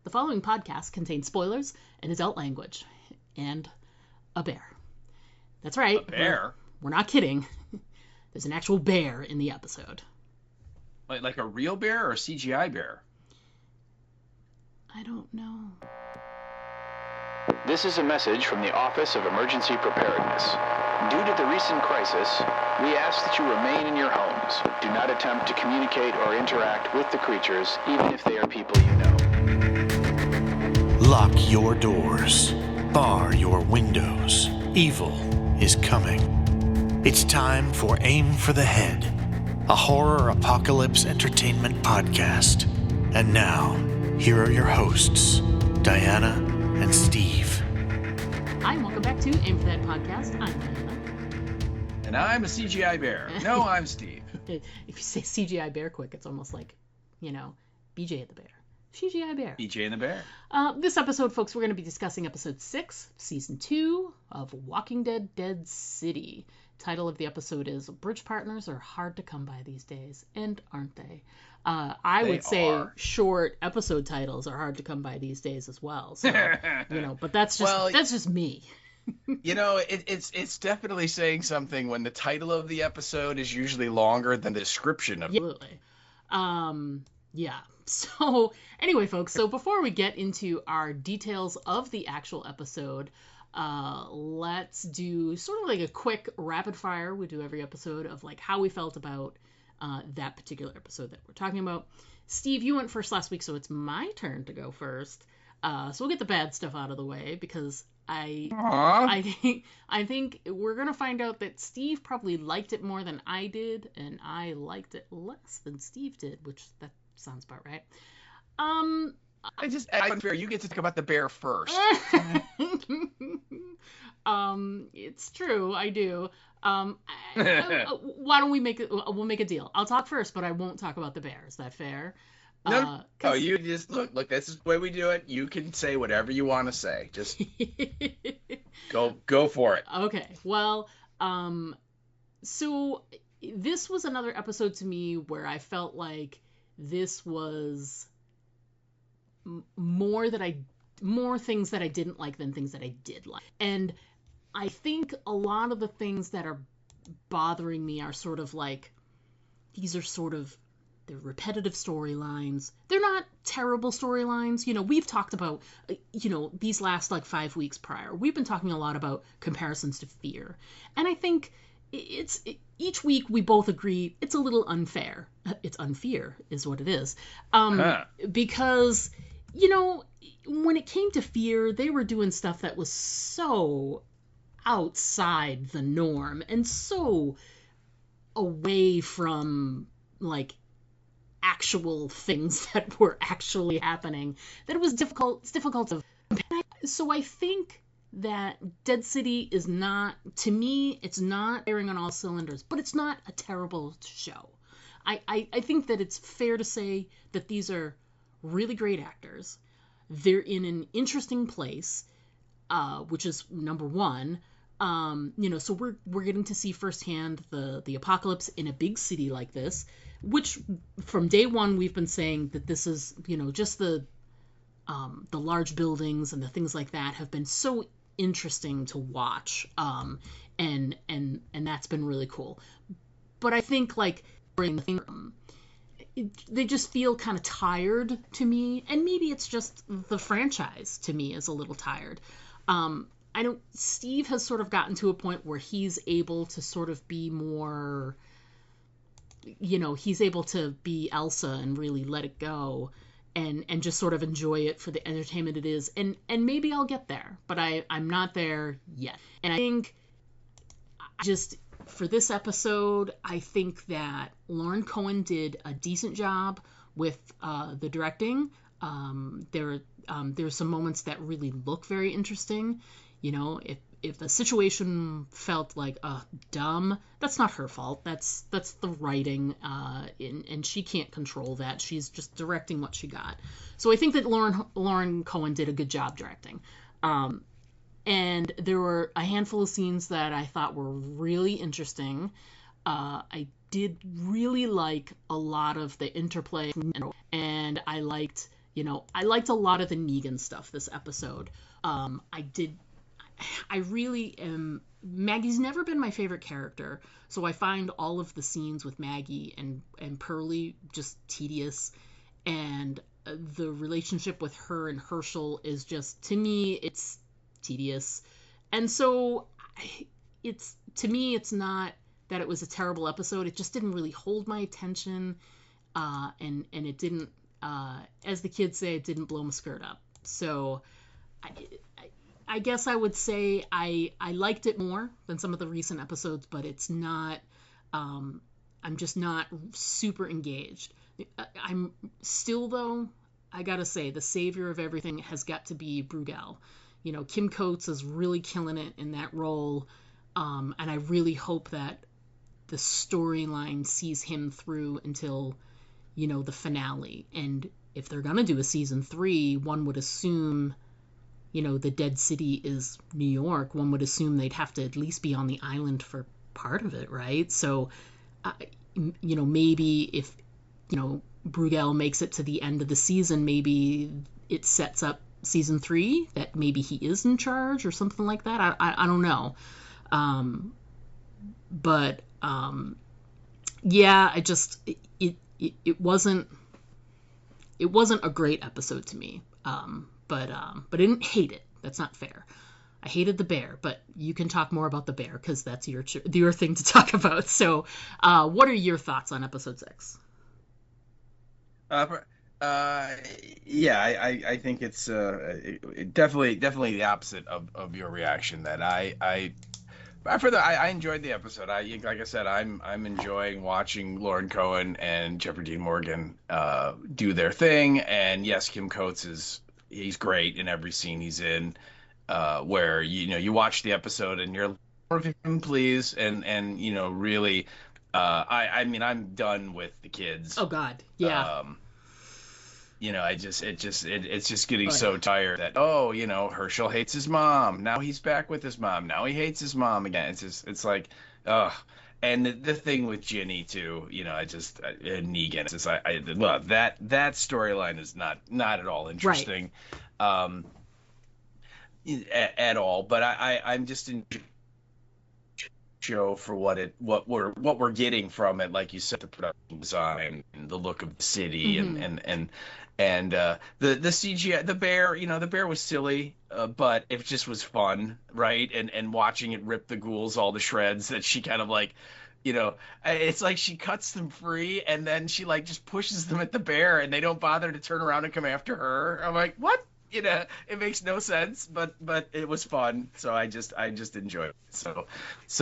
The following podcast contains spoilers and adult language. And a bear. That's right. A bear? We're not kidding. There's an actual bear in the episode. Like a real bear or a CGI bear? I don't know. This is a message from the Office of Emergency Preparedness. Due to the recent crisis, we ask that you remain in your homes. Do not attempt to communicate or interact with the creatures, even if they are people you know. Lock your doors. Bar your windows. Evil is coming. It's time for Aim for the Head, a horror apocalypse entertainment podcast. And now, here are your hosts, Diana and Steve. Hi, and welcome back to Aim for the Head podcast. I'm Diana. And I'm a CGI bear. No, I'm Steve. If you say CGI bear quick, it's almost like, BJ the bear. CGI bear. BJ and the bear. This episode, folks, we're going to be discussing episode 6, season 2 of Walking Dead: Dead City. Title of the episode is Bridge Partners Are Hard to Come By These Days, and aren't they? I would say short episode titles are hard to come by these days as well. So, but that's just me. It's definitely saying something when the title of the episode is usually longer than the description of it. Absolutely. Yeah. So anyway, folks, so before we get into our details of the actual episode, let's do sort of like a quick rapid fire. We do every episode of like how we felt about that particular episode that we're talking about. Steve, you went first last week, so it's my turn to go first. So we'll get the bad stuff out of the way because I think we're gonna find out that Steve probably liked it more than I did, and I liked it less than Steve did, which that sounds about right. Unfair. You get to talk about the bear first. It's true. I do. Why don't we we'll make a deal. I'll talk first, but I won't talk about the bear. Is that fair? No, you just look. This is the way we do it. You can say whatever you want to say. Just go for it. Okay. Well, so this was another episode to me where I felt like this was more things that I didn't like than things that I did like. And I think a lot of the things that are bothering me are sort of like, they're repetitive storylines. They're not terrible storylines. We've talked about, these last like 5 weeks prior, we've been talking a lot about comparisons to Fear. And I think each week we both agree it's a little unfair. It's unfair is what it is. Because, when it came to Fear, they were doing stuff that was so outside the norm and so away from like actual things that were actually happening that it was difficult. It's difficult to. So I think that Dead City is not, to me, it's not airing on all cylinders, but it's not a terrible show. I think that it's fair to say that these are really great actors. They're in an interesting place, which is number one. So we're getting to see firsthand the apocalypse in a big city like this, which from day one we've been saying that this is, just the large buildings and the things like that have been so interesting to watch, and that's been really cool. But I think like they just feel kind of tired to me, and maybe it's just the franchise to me is a little tired. Steve has sort of gotten to a point where he's able to sort of be more, he's able to be Elsa and really let it go and just sort of enjoy it for the entertainment it is. And maybe I'll get there, but I'm not there yet. And I think for this episode, I think that Lauren Cohen did a decent job with the directing. There's some moments that really look very interesting. If the situation felt like dumb, that's not her fault. That's the writing, and she can't control that. She's just directing what she got. So I think that Lauren Cohen did a good job directing. And there were a handful of scenes that I thought were really interesting. I did really like a lot of the interplay, and I liked You know, I liked a lot of the Negan stuff this episode. I really am. Maggie's never been my favorite character, so I find all of the scenes with Maggie and Pearlie just tedious, and the relationship with her and Herschel is just, to me, it's tedious. And so it's, to me, it's not that it was a terrible episode. It just didn't really hold my attention, and it didn't, as the kids say, it didn't blow my skirt up. So I guess I would say I liked it more than some of the recent episodes, but it's not, I'm just not super engaged. I'm still, though, I gotta say, the savior of everything has got to be Brugal. You know, Kim Coates is really killing it in that role, and I really hope that the storyline sees him through until, you know, the finale. And if they're gonna do a season 3, one would assume, you know, the dead city is New York. One would assume they'd have to at least be on the island for part of it, right? So, you know, maybe if, you know, Brugal makes it to the end of the season, maybe it sets up season 3, that maybe he is in charge or something like that. I don't know. Yeah, it wasn't a great episode to me. But I didn't hate it. That's not fair. I hated the bear, but you can talk more about the bear because that's your thing to talk about. So, what are your thoughts on episode 6? Yeah, I think it's definitely the opposite of your reaction. That I enjoyed the episode. Like I said, I'm enjoying watching Lauren Cohen and Jeffrey Dean Morgan do their thing. And yes, Kim Coates he's great in every scene he's in. Where you watch the episode and you're, more of him, please, and you know, really, I mean, I'm done with the kids. Oh God, yeah. You know, it's just getting so tired that, oh, you know, Herschel hates his mom. Now he's back with his mom. Now he hates his mom again. It's like, ugh. And the thing with Ginny too, you know, and Negan. It's just, well, that storyline is not at all interesting, at all. But I'm just in show for what we're getting from it, like you said, the production design and the look of the city, and the CGI, the bear, you know, the bear was silly, but it just was fun, right? And watching it rip the ghouls all to shreds, that she kind of like, you know, it's like she cuts them free and then she like just pushes them at the bear and they don't bother to turn around and come after her. I'm like, what? You know, it makes no sense, but it was fun, so I just enjoyed it. So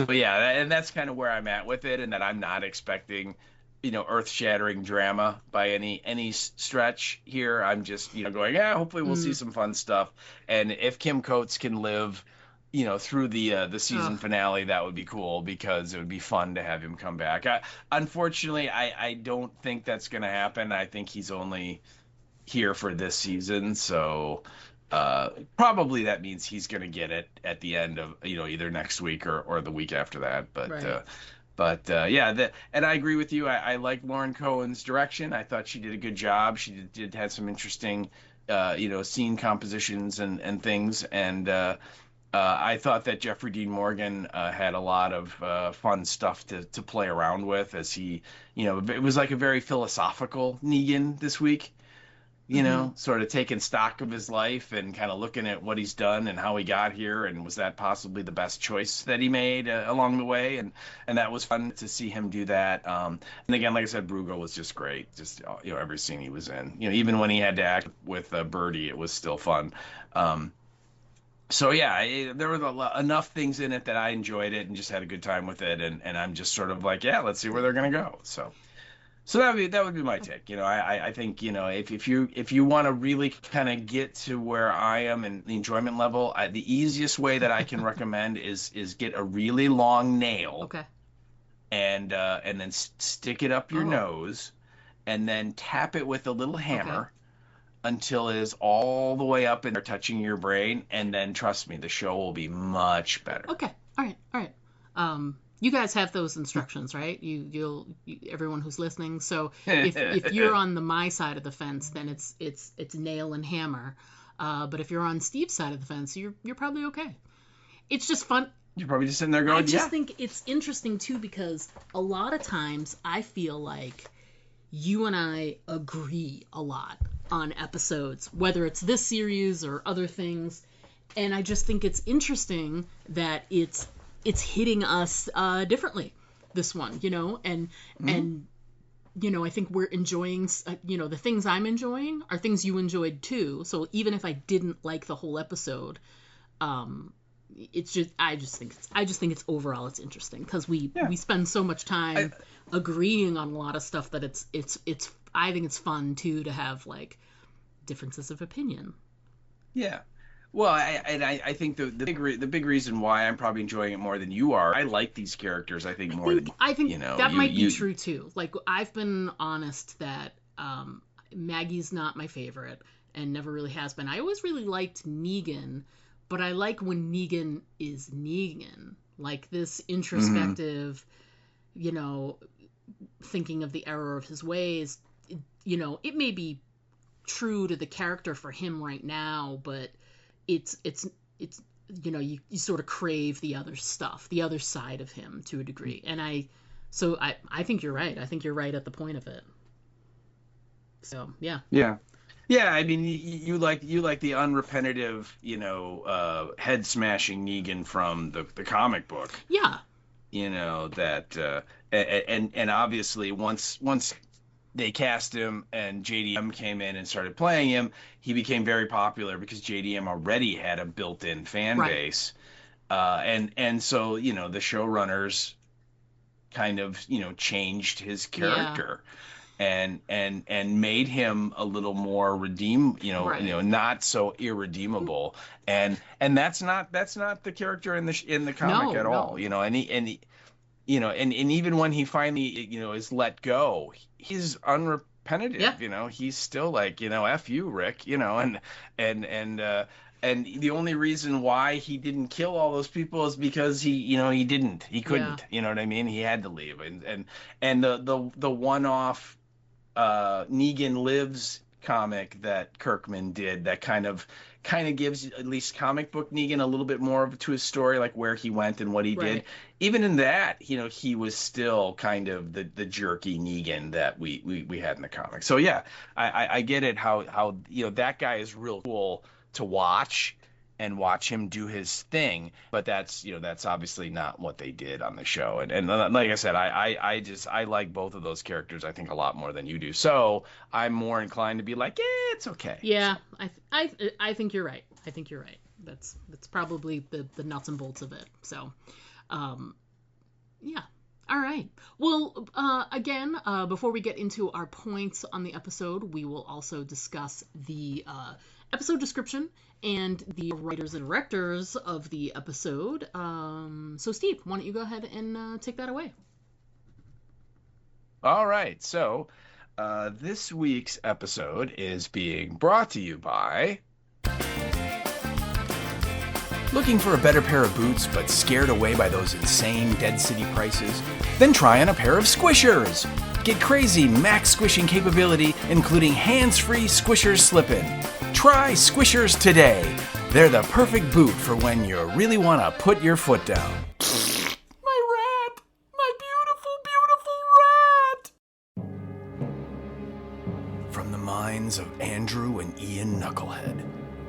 yeah, and that's kind of where I'm at with it, and that I'm not expecting, you know, earth-shattering drama by any stretch here. I'm just, you know, going, yeah, hopefully we'll see some fun stuff, and if Kim Coates can live, you know, through the season finale, that would be cool, because it would be fun to have him come back. Unfortunately, I don't think that's going to happen. I think he's only here for this season, so probably that means he's going to get it at the end of, you know, either next week or the week after that. But right. Yeah, and I agree with you. I like Lauren Cohen's direction. I thought she did a good job. She did have some interesting you know, scene compositions and things, and I thought that Jeffrey Dean Morgan had a lot of fun stuff to play around with, as he, you know, it was like a very philosophical Negan this week. You know, sort of taking stock of his life and kind of looking at what he's done and how he got here, and was that possibly the best choice that he made along the way, and that was fun to see him do that. And again, like I said, Brugal was just great, just, you know, every scene he was in. You know, even when he had to act with Birdie, it was still fun. So yeah, there were enough things in it that I enjoyed it and just had a good time with it, and I'm just sort of like, yeah, let's see where they're gonna go. So that would be my take. You know, I think, you know, if you want to really kind of get to where I am in the enjoyment level, the easiest way that I can recommend is get a really long nail. Okay. And then stick it up your nose, and then tap it with a little hammer until it is all the way up and touching your brain, and then trust me, the show will be much better. Okay. All right. You guys have those instructions, right? You'll everyone who's listening. So if you're on my side of the fence, then it's nail and hammer. But if you're on Steve's side of the fence, you're probably okay. It's just fun. You're probably just sitting there going, I just think it's interesting too, because a lot of times I feel like you and I agree a lot on episodes, whether it's this series or other things. And I just think it's interesting that it's hitting us differently, this one, and I think we're enjoying, the things I'm enjoying are things you enjoyed too. So even if I didn't like the whole episode, I just think it's overall it's interesting, because we spend so much time agreeing on a lot of stuff that it's I think it's fun too to have like differences of opinion. Yeah. Well, I think the big reason why I'm probably enjoying it more than you are, I like these characters. I think that might be true too. Like, I've been honest that Maggie's not my favorite and never really has been. I always really liked Negan, but I like when Negan is Negan, like this introspective, thinking of the error of his ways. It may be true to the character for him right now, but it's you sort of crave the other stuff, the other side of him to a degree. And I think you're right. I think you're right at the point of it. So, yeah. Yeah. Yeah, I mean, you like the unrepetitive, head smashing Negan from the comic book. Yeah. That and obviously once they cast him and JDM came in and started playing him, he became very popular because JDM already had a built-in fan base. And so, the showrunners kind of, changed his character and made him a little more not so irredeemable. And that's not the character in the comic at all, and even when he finally, is let go, he's unrepetitive, he's still like, F you, Rick, and the only reason why he didn't kill all those people is because he couldn't, you know what I mean? He had to leave. And the one-off Negan Lives comic that Kirkman did that kind of gives at least comic book Negan a little bit more to his story, like where he went and what he did. Even in that, he was still kind of the jerky Negan that we had in the comic. So yeah, I get it how that guy is real cool to watch him do his thing, but that's obviously not what they did on the show. And like I said, I like both of those characters, I think, a lot more than you do. So I'm more inclined to be like, it's okay. Yeah, so. I think you're right. I think you're right. That's probably the nuts and bolts of it. So, yeah. All right. Well, again, before we get into our points on the episode, we will also discuss the episode description and the writers and directors of the episode. So, Steve, why don't you go ahead and take that away? All right. So, this week's episode is being brought to you by... Looking for a better pair of boots but scared away by those insane Dead City prices? Then try on a pair of Squishers! Get crazy max squishing capability, including hands-free Squishers slip-in. Try Squishers today. They're the perfect boot for when you really want to put your foot down. My rat! My beautiful, beautiful rat! From the minds of Andrew and Ian Knucklehead,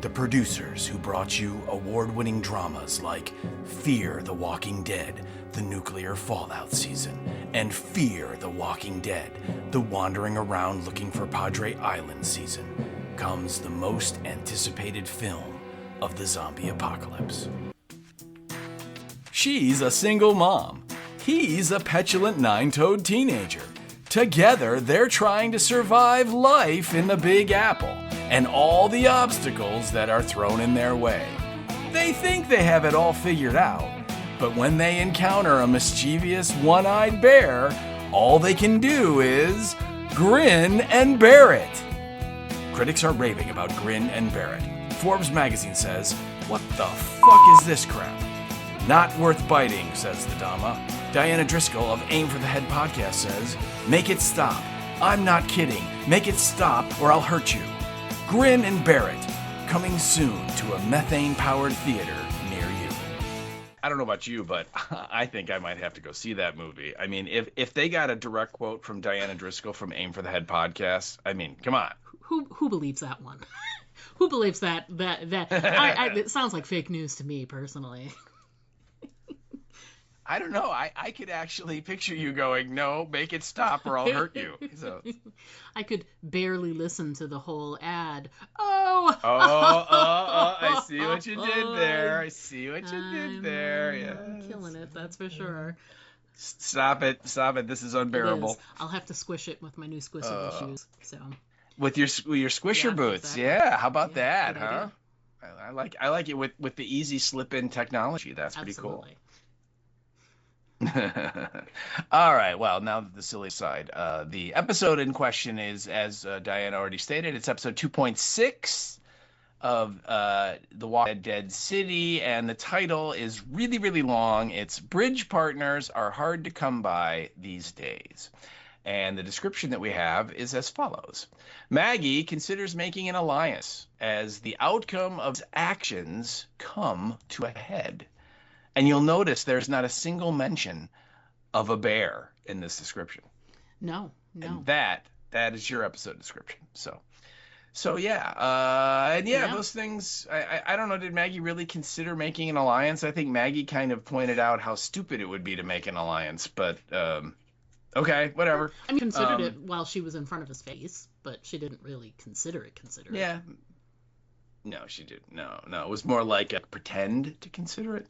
the producers who brought you award-winning dramas like Fear the Walking Dead, the nuclear fallout season, and Fear the Walking Dead, the wandering around looking for Padre Island season, comes the most anticipated film of the zombie apocalypse. She's a single mom. He's a petulant nine-toed teenager. Together, they're trying to survive life in the Big Apple and all the obstacles that are thrown in their way. They think they have it all figured out, but when they encounter a mischievous one-eyed bear, all they can do is grin and bear it. Critics are raving about Grin and Bear It. Forbes magazine says, "What the fuck is this crap?" "Not worth biting," says the Dama. Diana Driscoll of Aim for the Head podcast says, "Make it stop. I'm not kidding. Make it stop or I'll hurt you. Grin and bear it. Coming soon to a methane-powered theater near you." I don't know about you, but I think I might have to go see that movie. I mean, if they got a direct quote from Diana Driscoll from Aim for the Head podcast, I mean, come on. Who believes that one? Who believes that? It sounds like fake news to me, personally. I don't know. I could actually picture you going, "No, make it stop or I'll hurt you." So I could barely listen to the whole ad. I see what you did there. I see what you did there. Yeah, I'm killing it, that's for sure. Stop it. This is unbearable. I'll have to squish it with my new Squishable shoes. So with your squisher boots. Exactly. Yeah, how about that, huh? I like it with the easy slip-in technology. That's pretty cool. All right, well, now that the silly side, the episode in question is, as Diana already stated, it's episode 2.6 of The Walking Dead City, and the title is really, really long. It's "Bridge Partners Are Hard to Come By These Days." And the description that we have is as follows. Maggie considers making an alliance as the outcome of his actions come to a head. And you'll notice there's not a single mention of a bear in this description. No. And that is your episode description. So yeah. Those things, I don't know, did Maggie really consider making an alliance? I think Maggie kind of pointed out how stupid it would be to make an alliance, but okay, whatever. I mean, considered it while she was in front of his face, but she didn't really consider it. Yeah. No, she didn't. No. It was more like a pretend to consider it.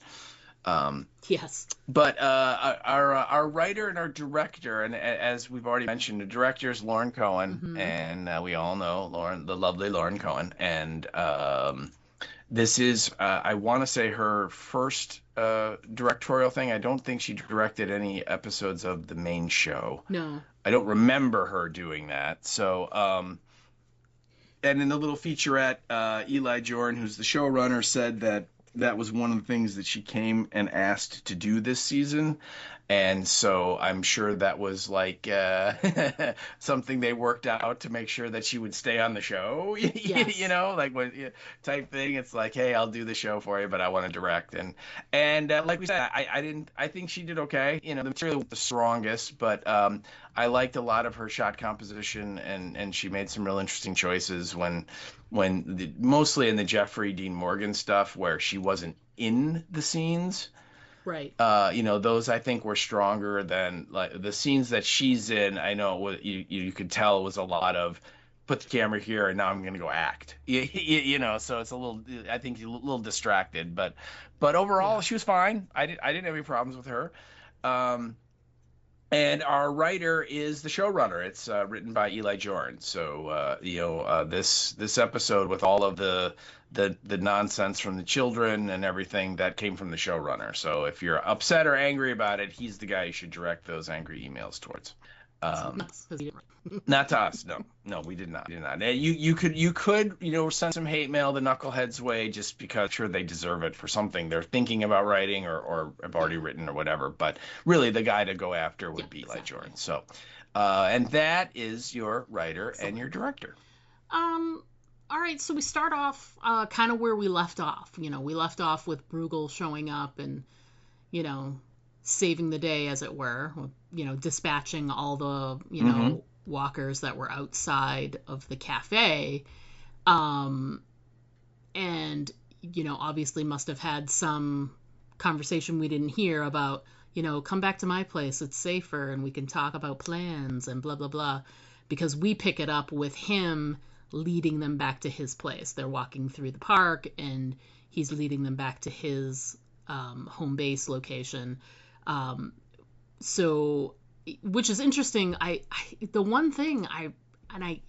Yes. But our writer and our director, and as we've already mentioned, the director is Lauren Cohen, and we all know the lovely Lauren Cohen, and this is, I want to say, her first directorial thing. I don't think she directed any episodes of the main show. No. I don't remember her doing that. So, and in the little featurette, Eli Jordan, who's the showrunner, said that was one of the things that she came and asked to do this season. And so I'm sure that was like something they worked out to make sure that she would stay on the show, yes. Like what type thing. It's like, hey, I'll do the show for you, but I want to direct. And like we said, I think she did okay. The material was the strongest, but I liked a lot of her shot composition, and she made some real interesting choices mostly in the Jeffrey Dean Morgan stuff where she wasn't in the scenes. Right. Those I think were stronger than like the scenes that she's in. I know you could tell it was a lot of put the camera here and now I'm going to go act. So it's a little, I think a little distracted, but overall she was fine. I didn't have any problems with her. And our writer is the showrunner. It's written by Eli Jordan. So this episode with all of the nonsense from the children and everything that came from the showrunner. So if you're upset or angry about it, he's the guy you should direct those angry emails towards. Not to us. No, we did not. You could send some hate mail the Knuckleheads way just because sure they deserve it for something they're thinking about writing or have already written or whatever. But really the guy to go after would be Eli Jordan. So, and that is your writer and your director. All right, so we start off kind of where we left off. We left off with Bruegel showing up and, saving the day, as it were, dispatching all the, walkers that were outside of the cafe. And, obviously must have had some conversation we didn't hear about, come back to my place, it's safer, and we can talk about plans and blah, blah, blah. Because we pick it up with him leading them back to his place. They're walking through the park, and he's leading them back to his home base location. So, which is interesting. The one thing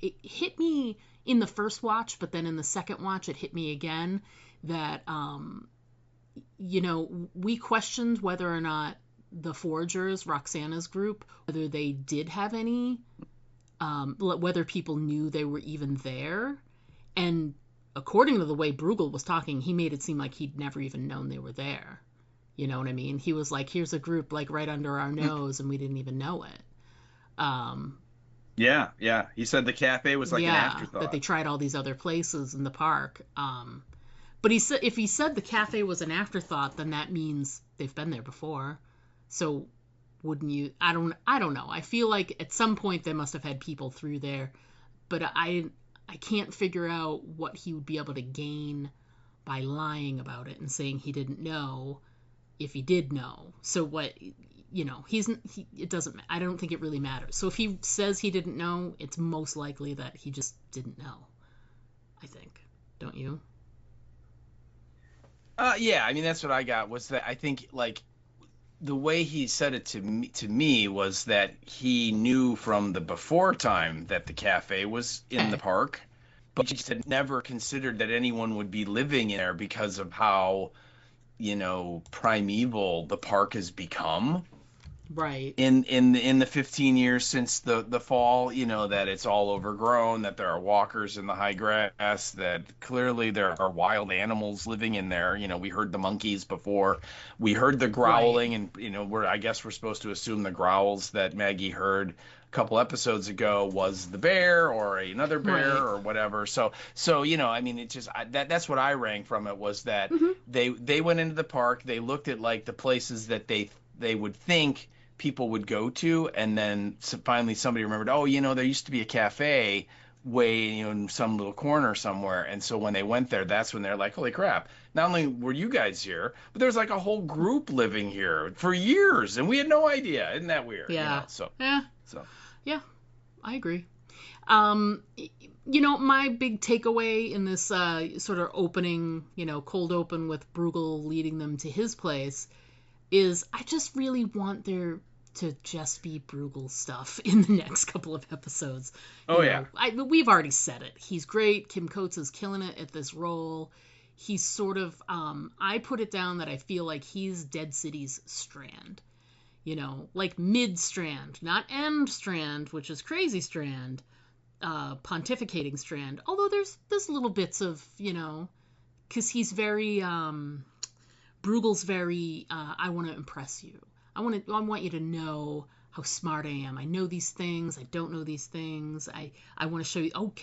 it hit me in the first watch, but then in the second watch, it hit me again that, we questioned whether or not the Forgers, Roxana's group, whether they did have any, whether people knew they were even there. And according to the way Bruegel was talking, he made it seem like he'd never even known they were there. You know what I mean? He was like, here's a group like right under our nose, and we didn't even know it. Yeah, yeah. He said the cafe was like an Yeah, that they afterthought. tried all these other places in the park. But he said if he said the cafe was an afterthought, then that means they've been there before. So wouldn't you? I don't know. I feel like at some point they must have had people through there, but I can't figure out what he would be able to gain by lying about it and saying he didn't know if he did know. So what, it doesn't, I don't think it really matters. So if he says he didn't know, it's most likely that he just didn't know, I think. Don't you? Yeah, I mean that's what I got was that I think like the way he said it to me was that he knew from the before time that the cafe was in the Okay. park, but he just had never considered that anyone would be living in there because of how, primeval the park has become Right. in the 15 years since the fall, that it's all overgrown, that there are walkers in the high grass, that clearly there are wild animals living in there. We heard the monkeys before, we heard the Right. growling, and I guess we're supposed to assume the growls that Maggie heard a couple episodes ago was the bear or another bear Right. or whatever. So I mean, it just that's what I rang from it was that Hmm. they went into the park, they looked at like the places that they would think people would go to, and then finally somebody remembered, oh, there used to be a cafe way, in some little corner somewhere. And so when they went there, that's when they're like, holy crap, not only were you guys here, but there's like a whole group living here for years and we had no idea. Isn't that weird? Yeah. So Yeah. so Yeah. I agree. Um, my big takeaway in this sort of opening, cold open with Bruegel leading them to his place is I just really want there to just be Bruegel stuff in the next couple of episodes. oh yeah. We've already said it. He's great. Kim Coates is killing it at this role. He's sort of, I put it down that I feel like he's Dead City's Strand. Like mid Strand, not end Strand, which is crazy Strand, pontificating Strand. Although there's little bits of, because he's very, Bruegel's very, I want to impress you. I want you to know how smart I am. I know these things. I don't know these things. I want to show you. Oh,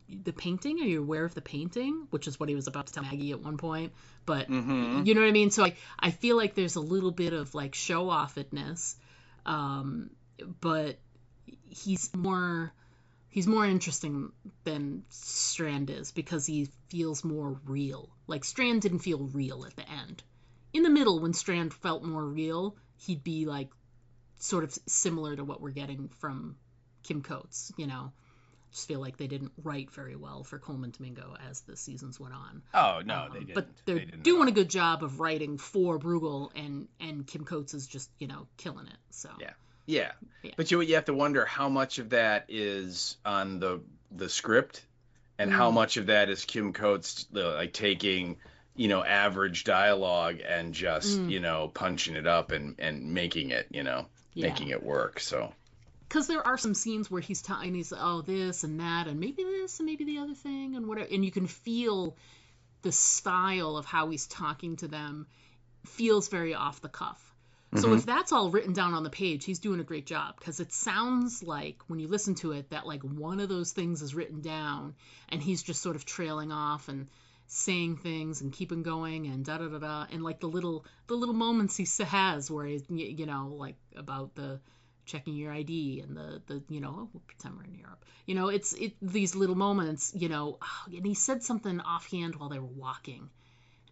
the painting? Are you aware of the painting? Which is what he was about to tell Maggie at one point. But Mm-hmm. you know what I mean? So I feel like there's a little bit of like show offedness. But he's more interesting than Strand is because he feels more real. Like Strand didn't feel real at the end. In the middle, when Strand felt more real, he'd be like sort of similar to what we're getting from Kim Coates. Just feel like they didn't write very well for Coleman Domingo as the seasons went on. Oh no, they didn't. But they're They didn't at doing a all. good job of writing for Bruegel, and Kim Coates is just killing it. So Yeah. Yeah. yeah. But you have to wonder how much of that is on the script and how Mm, much of that is Kim Coates like taking, average dialogue and just, mm, punching it up and making it, yeah. making it work. So, Because there are some scenes where he's talking, he's oh this and that and maybe this and maybe the other thing and whatever, and you can feel the style of how he's talking to them feels very off the cuff. So hmm if that's all written down on the page, he's doing a great job because it sounds like when you listen to it that like one of those things is written down and he's just sort of trailing off and saying things and keeping going and da da da da and like the little moments he has where he, like about the checking your ID and the oh, we'll pretend we're in Europe. It's these little moments, and he said something offhand while they were walking.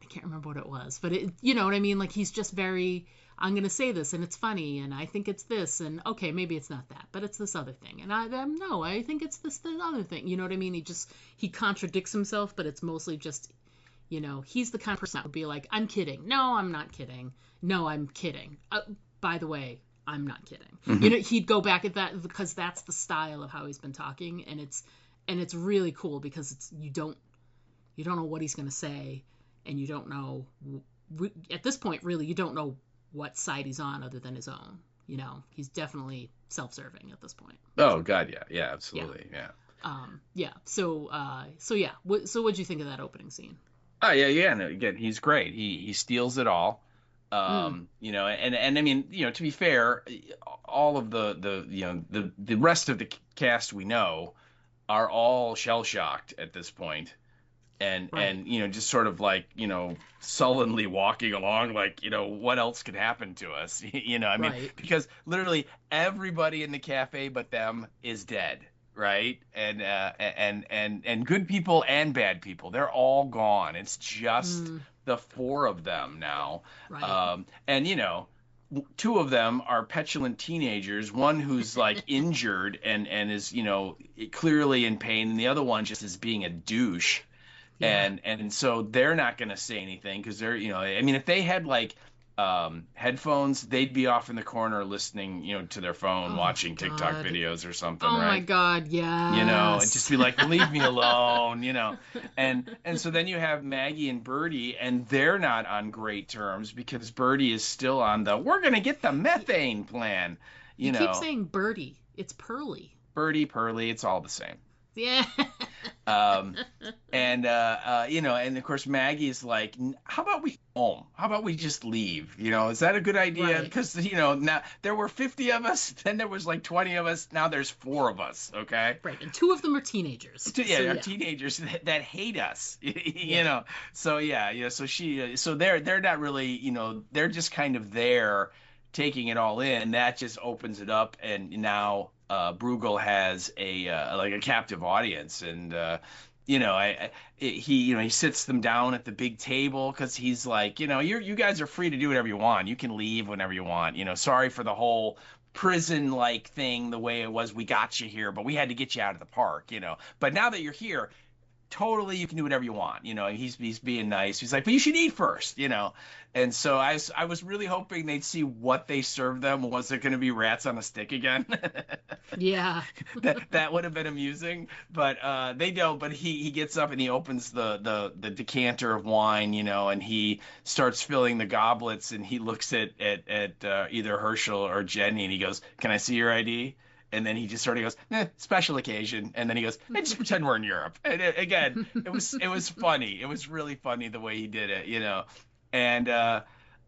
I can't remember what it was, but you know what I mean? Like he's just very, I'm going to say this and it's funny and I think it's this and okay, maybe it's not that, but it's this other thing. And no, I think it's this other thing. You know what I mean? He contradicts himself, but it's mostly just, he's the kind of person that would be like, I'm kidding. No, I'm not kidding. No, I'm kidding. By the way, I'm not kidding. hmm He'd go back at that because that's the style of how he's been talking. And it's really cool because you don't know what he's going to say. And you don't know, at this point, really, you don't know what side he's on other than his own. He's definitely self-serving at this point. Oh God, yeah, yeah, Yeah. absolutely, yeah. Yeah. So yeah. So what'd you think of that opening scene? Oh yeah, yeah. No, again, he's great. He steals it all. You know, and I mean, you know, to be fair, all of the you know the rest of the cast we know are all shell shocked at this point, Right. and you know, just sort of like, you know, sullenly walking along, like, you know, what else could happen to us? You know, I mean, Right. because literally everybody in the cafe but them is dead, right? And good people and bad people, they're all gone. It's just Mm, the four of them now. right. And you know, two of them are petulant teenagers, one who's like injured and is, you know, clearly in pain, and the other one just is being a douche. Yeah. And so they're not going to say anything because they're, you know, I mean, if they had like headphones, they'd be off in the corner listening, you know, to their phone Oh watching TikTok God. videos or something, Oh my right? God. You know, and Yes. just be like, leave me alone, you know. And so then you have Maggie and Birdie, and they're not on great terms because Birdie is still on the we're gonna get the Y- methane plan, You you keep know. saying Birdie. It's Pearly. Birdie, Pearly, it's all the same. Yeah. Um, you know, and of course Maggie's like, how about we go home? How about we just leave? You know, is that a good idea? Right. Because you know, now there were 50 of us, then there was like 20 of us, now there's four of us, okay? Right. And two of them are teenagers. So Yeah, our yeah. teenagers that hate us, you Yeah. know. So yeah, so so they're not really, you know, they're just kind of there taking it all in, and that just opens it up, and now Bruegel has a like a captive audience, and you know, he, you know, he sits them down at the big table because he's like, you know, you guys are free to do whatever you want. You can leave whenever you want. You know, sorry for the whole prison like thing the way it was. We got you here, but we had to get you out of the park, you know. But now that you're here, totally you can do whatever you want, you know. He's being nice. He's like, but you should eat first, you know. And so I was really hoping they'd see what they served them. Was it going to be rats on a stick again? Yeah. That would have been amusing, but they don't. But he gets up and he opens the decanter of wine, you know, and he starts filling the goblets, and he looks at either Herschel or Jenny, and he goes, can I see your ID? And then he just sort of goes, special occasion. And then he goes, hey, just pretend we're in Europe. And again, it was funny. It was really funny the way he did it, you know. And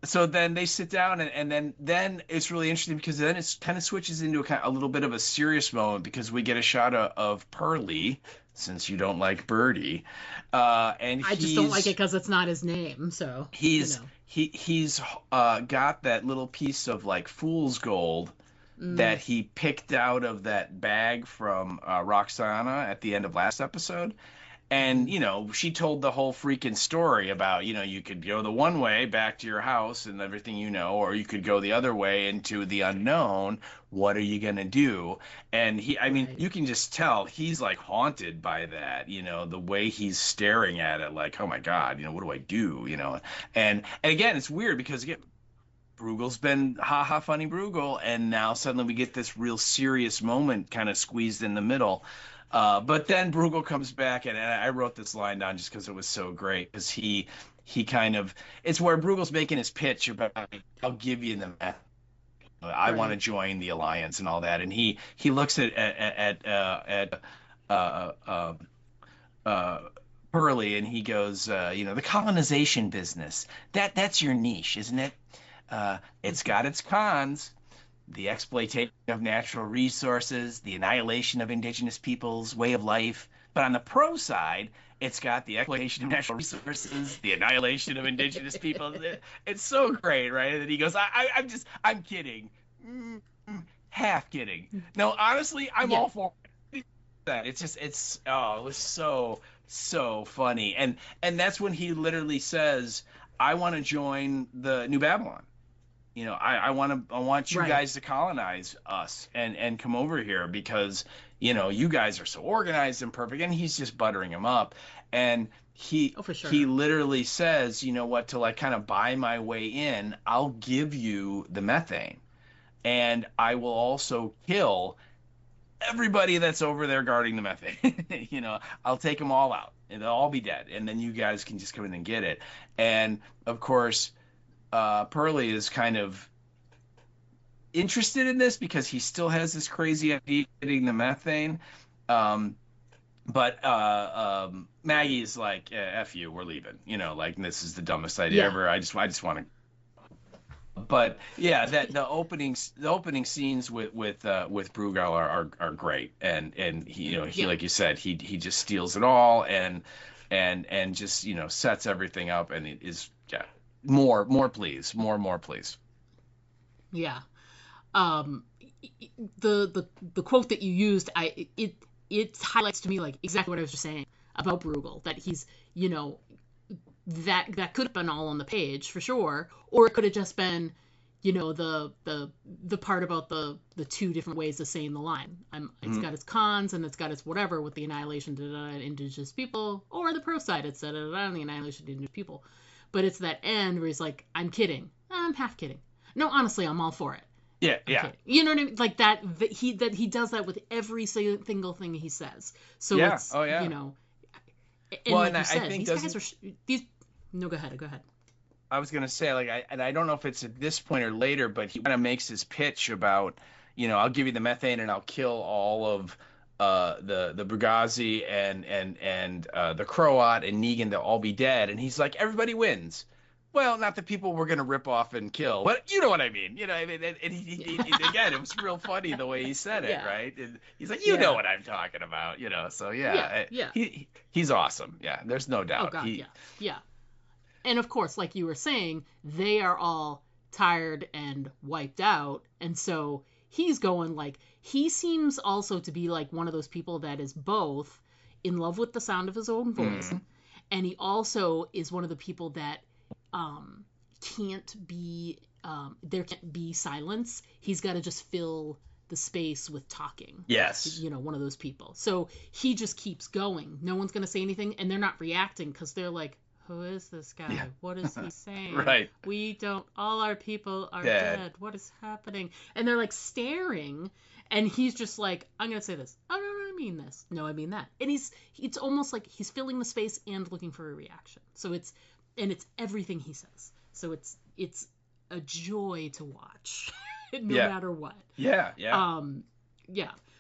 so then they sit down, and then it's really interesting because then it kind of switches into a little bit of a serious moment because we get a shot of Pearly, since you don't like Birdie, and I just don't like it because it's not his name. So, you he's know. he's got that little piece of like fool's gold Mm, that he picked out of that bag from Roxana at the end of last episode. And, mhm. you know, she told the whole freaking story about, you know, you could go the one way back to your house and everything, you know, or you could go the other way into the unknown. What are you going to do? And I mean, Right. you can just tell he's like haunted by that, you know, the way he's staring at it, like, oh my God, you know, what do I do? You know, and again, it's weird because again, Bruegel's been ha ha funny Bruegel, and now suddenly we get this real serious moment kind of squeezed in the middle. But then Bruegel comes back, and I wrote this line down just because it was so great. Because he kind of it's where Bruegel's making his pitch about I'll give you the meth. I want to Right. join the alliance and all that, and he looks at uh, uh, uh, Hurley, and he goes, you know, the colonization business. That's your niche, isn't it? It's got its cons, the exploitation of natural resources, the annihilation of indigenous peoples' way of life. But on the pro side, it's got the exploitation of natural resources, the annihilation of indigenous people. It's so great, right? And then he goes, I'm kidding. Mm, half kidding. No, honestly, I'm Yeah. all for that. It was so funny. And that's when he literally says, I want to join the New Babylon. You know, I want you Right. guys to colonize us and come over here because, you know, you guys are so organized and perfect. And he's just buttering him up. And Oh, for he sure. literally says, you know what, to like kind of buy my way in, I'll give you the methane, and I will also kill everybody that's over there guarding the methane. You know, I'll take them all out and they'll all be dead. And then you guys can just come in and get it. And of course, Pearlie is kind of interested in this because he still has this crazy idea of getting the methane. Um, but Maggie's like, F you, we're leaving. You know, like this is the dumbest idea Yeah. ever. I just want to But yeah, that the opening scenes with Brugal are great, and he, he like you said, he just steals it all, and just sets everything up, and it is more please. Yeah. The quote that you used, it highlights to me like exactly what I was just saying about Bruegel, that he's, that could have been all on the page for sure, or it could have just been, the part about the two different ways of saying the line. It's got its cons and it's got its whatever with the annihilation of indigenous people, or the pro side, it's the annihilation of indigenous people. But it's that end where he's like, I'm kidding. I'm half kidding. No, honestly, I'm all for it. Yeah. Okay. You know what I mean? Like that he does that with every single thing he says. So it's, and like you said, these guys are no, go ahead. I was gonna say, I don't know if it's at this point or later, but he kind of makes his pitch about, I'll give you the methane and I'll kill all of the Brugazi and the Croat and Negan, they'll all be dead, and he's like, everybody wins. Well, not the people we're going to rip off and kill, but you know what I mean. And he, again, it was real funny the way he said it, right? And he's like, you know what I'm talking about, So he's awesome. Yeah, there's no doubt. Oh God, yeah. And of course, like you were saying, they are all tired and wiped out, and so he's going he seems also to be like one of those people that is both in love with the sound of his own voice, and he also is one of the people that there can't be silence. He's got to just fill the space with talking. Yes. One of those people. So he just keeps going. No one's going to say anything, and they're not reacting because they're like, who is this guy? Yeah. What is he saying? Right. All our people are dead. What is happening? And they're like staring, and he's just like, I'm going to say this. Oh, no, I mean this. No, I mean that. And it's almost like he's filling the space and looking for a reaction. So it's everything he says. So it's a joy to watch, no matter what. Yeah.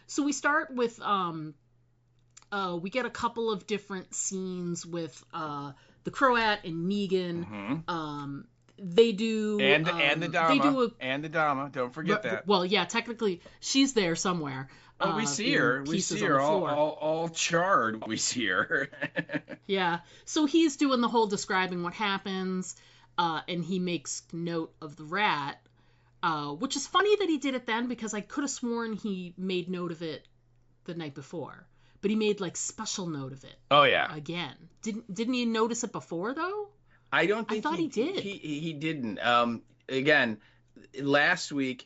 So we start with we get a couple of different scenes with the Croat and Negan. They do and the Dama and the Dama. Don't forget that. Well, yeah, technically she's there somewhere. Oh, we see her. We see her all charred. We see her. Yeah. So he's doing the whole describing what happens, and he makes note of the rat, which is funny that he did it then, because I could have sworn he made note of it the night before. But he made special note of it. Oh yeah. Again. Didn't he notice it before though? I don't think I thought he did. He didn't. Again, last week.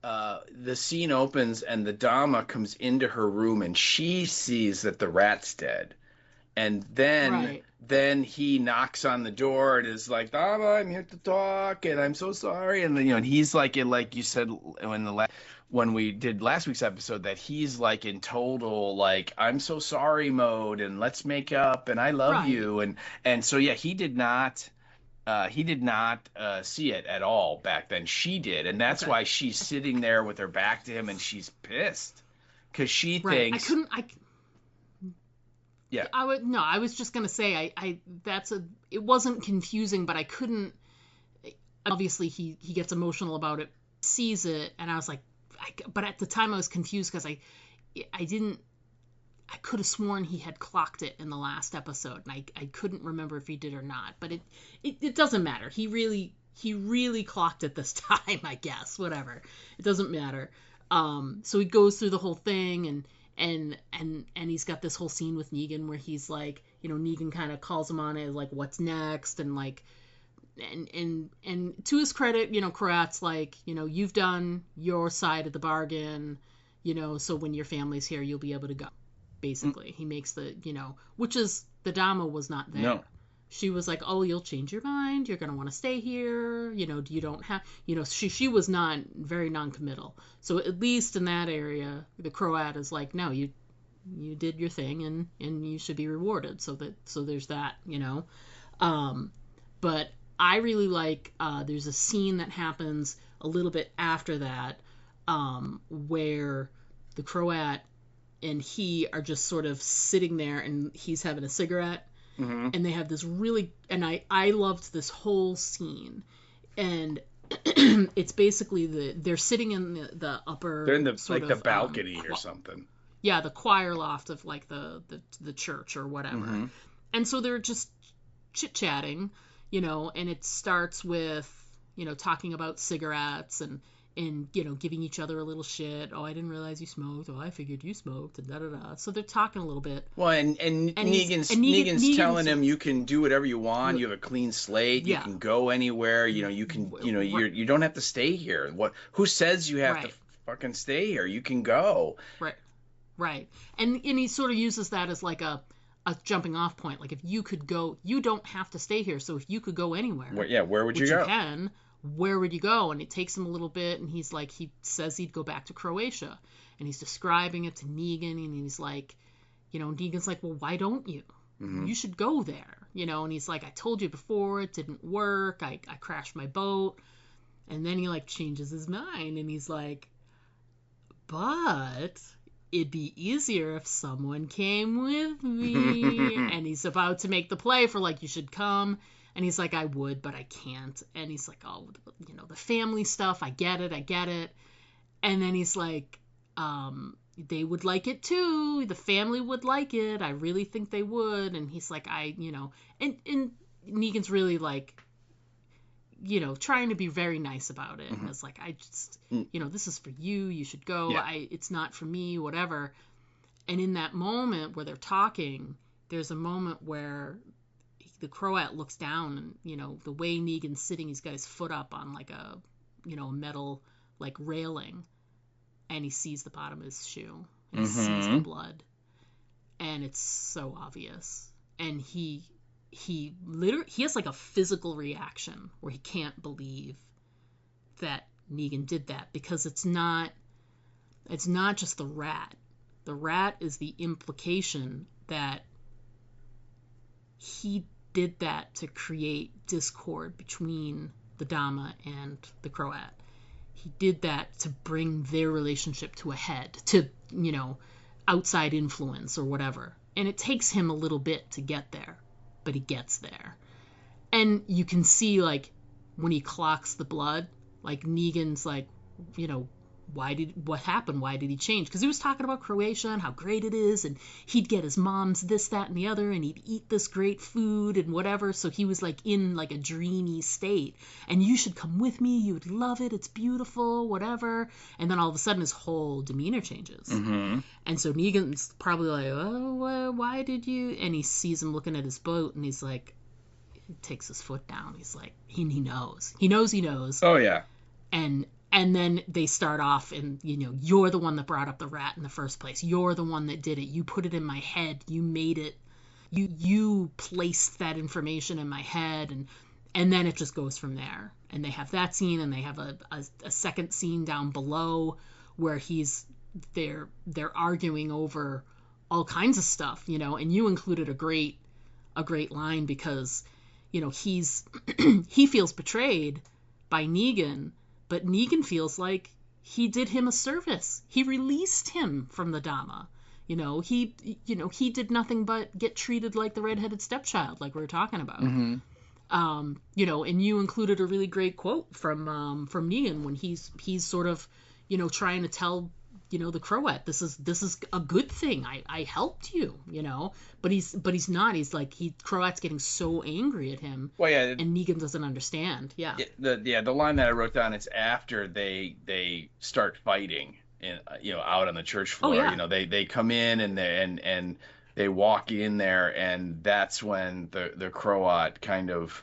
The scene opens and the Dama comes into her room and she sees that the rat's dead, and then he knocks on the door and is like, Dama, I'm here to talk and I'm so sorry, and and he's like you said when we did last week's episode, that he's in total I'm so sorry mode and let's make up and I love you, and so he did not. He did not see it at all back then. She did, and that's why she's sitting there with her back to him, and she's pissed because she thinks. Yeah. I was just gonna say it wasn't confusing, but I couldn't. Obviously, he gets emotional about it, sees it, and I was like, but at the time I was confused because I could have sworn he had clocked it in the last episode, and I couldn't remember if he did or not. But it doesn't matter. He really clocked it this time, I guess. Whatever. It doesn't matter. So he goes through the whole thing, and he's got this whole scene with Negan where he's like, Negan kind of calls him on it, like, what's next, and and to his credit, Karat's like, you've done your side of the bargain, so when your family's here, you'll be able to go. Basically, he makes which is, the Dama was not there. No. She was like, oh, you'll change your mind. You're going to want to stay here. You don't have, she was very non-committal. So at least in that area, the Croat is like, no, you did your thing and you should be rewarded. So there's that, but I really like, there's a scene that happens a little bit after that, where the Croat and he are just sort of sitting there, and he's having a cigarette, and they have this really, and I loved this whole scene, and it's basically they're sitting in the upper, they're in the sort like the of balcony or something. yeah, the choir loft of like the church or whatever. Mm-hmm. And so they're just chit-chatting, and it starts with, talking about cigarettes and giving each other a little shit. Oh, I didn't realize you smoked. Oh, I figured you smoked, and da-da-da. So they're talking a little bit. Well, and Negan's telling him, you can do whatever you want. You have a clean slate. You can go anywhere. You can, you don't have to stay here. Who says you have to fucking stay here? You can go. Right. And he sort of uses that as like a jumping off point. Like, if you could go, you don't have to stay here. So if you could go anywhere, where would you go? Where would you go? And it takes him a little bit, and he's like, he says he'd go back to Croatia, and he's describing it to Negan, and he's like, Negan's like, well, why don't you? Mm-hmm. You should go there, and he's like, I told you before, it didn't work. I crashed my boat. And then he like changes his mind, and he's like, but it'd be easier if someone came with me. And he's about to make the play for like, you should come. And he's like, I would, but I can't. And he's like, oh, the family stuff, I get it. And then he's like, they would like it too. The family would like it. I really think they would. And he's like, and Negan's really like, trying to be very nice about it. And it's like, I just, this is for you. You should go. Yeah. It's not for me, whatever. And in that moment where they're talking, there's a moment where the Croat looks down, and, the way Negan's sitting, he's got his foot up on like a, metal like railing, and he sees the bottom of his shoe, and he sees the blood, and it's so obvious. And he has like a physical reaction where he can't believe that Negan did that, because it's not just the rat. The rat is the implication that he did that to create discord between the Dama and the Croat. He did that to bring their relationship to a head, to, outside influence or whatever. And it takes him a little bit to get there, but he gets there. And you can see, like, when he clocks the blood, like, Negan's like, what happened? Why did he change? Because he was talking about Croatia and how great it is, and he'd get his mom's this, that, and the other, and he'd eat this great food and whatever. So he was like in like a dreamy state. And you should come with me. You would love it. It's beautiful, whatever. And then all of a sudden his whole demeanor changes. Mm-hmm. And so Negan's probably like, oh, why did you? And he sees him looking at his boat, and he's like, he takes his foot down. He's like, he knows. He knows. Oh, yeah. And then they start off, and, you're the one that brought up the rat in the first place. You're the one that did it. You put it in my head. You made it. You placed that information in my head. And then it just goes from there. And they have that scene, and they have a second scene down below where they're arguing over all kinds of stuff, and you included a great line, because, he feels betrayed by Negan. But Negan feels like he did him a service. He released him from the Dama. He did nothing but get treated like the redheaded stepchild, like we were talking about. Mm-hmm. And you included a really great quote from Negan when he's sort of, trying to tell, the Croat, this is a good thing. I helped you, but he's not. He's like, Croat's getting so angry at him. Well, yeah, and Negan doesn't understand. Yeah. The line that I wrote down, it's after they start fighting out on the church floor. Oh, yeah. They come in and they walk in there, and that's when the Croat kind of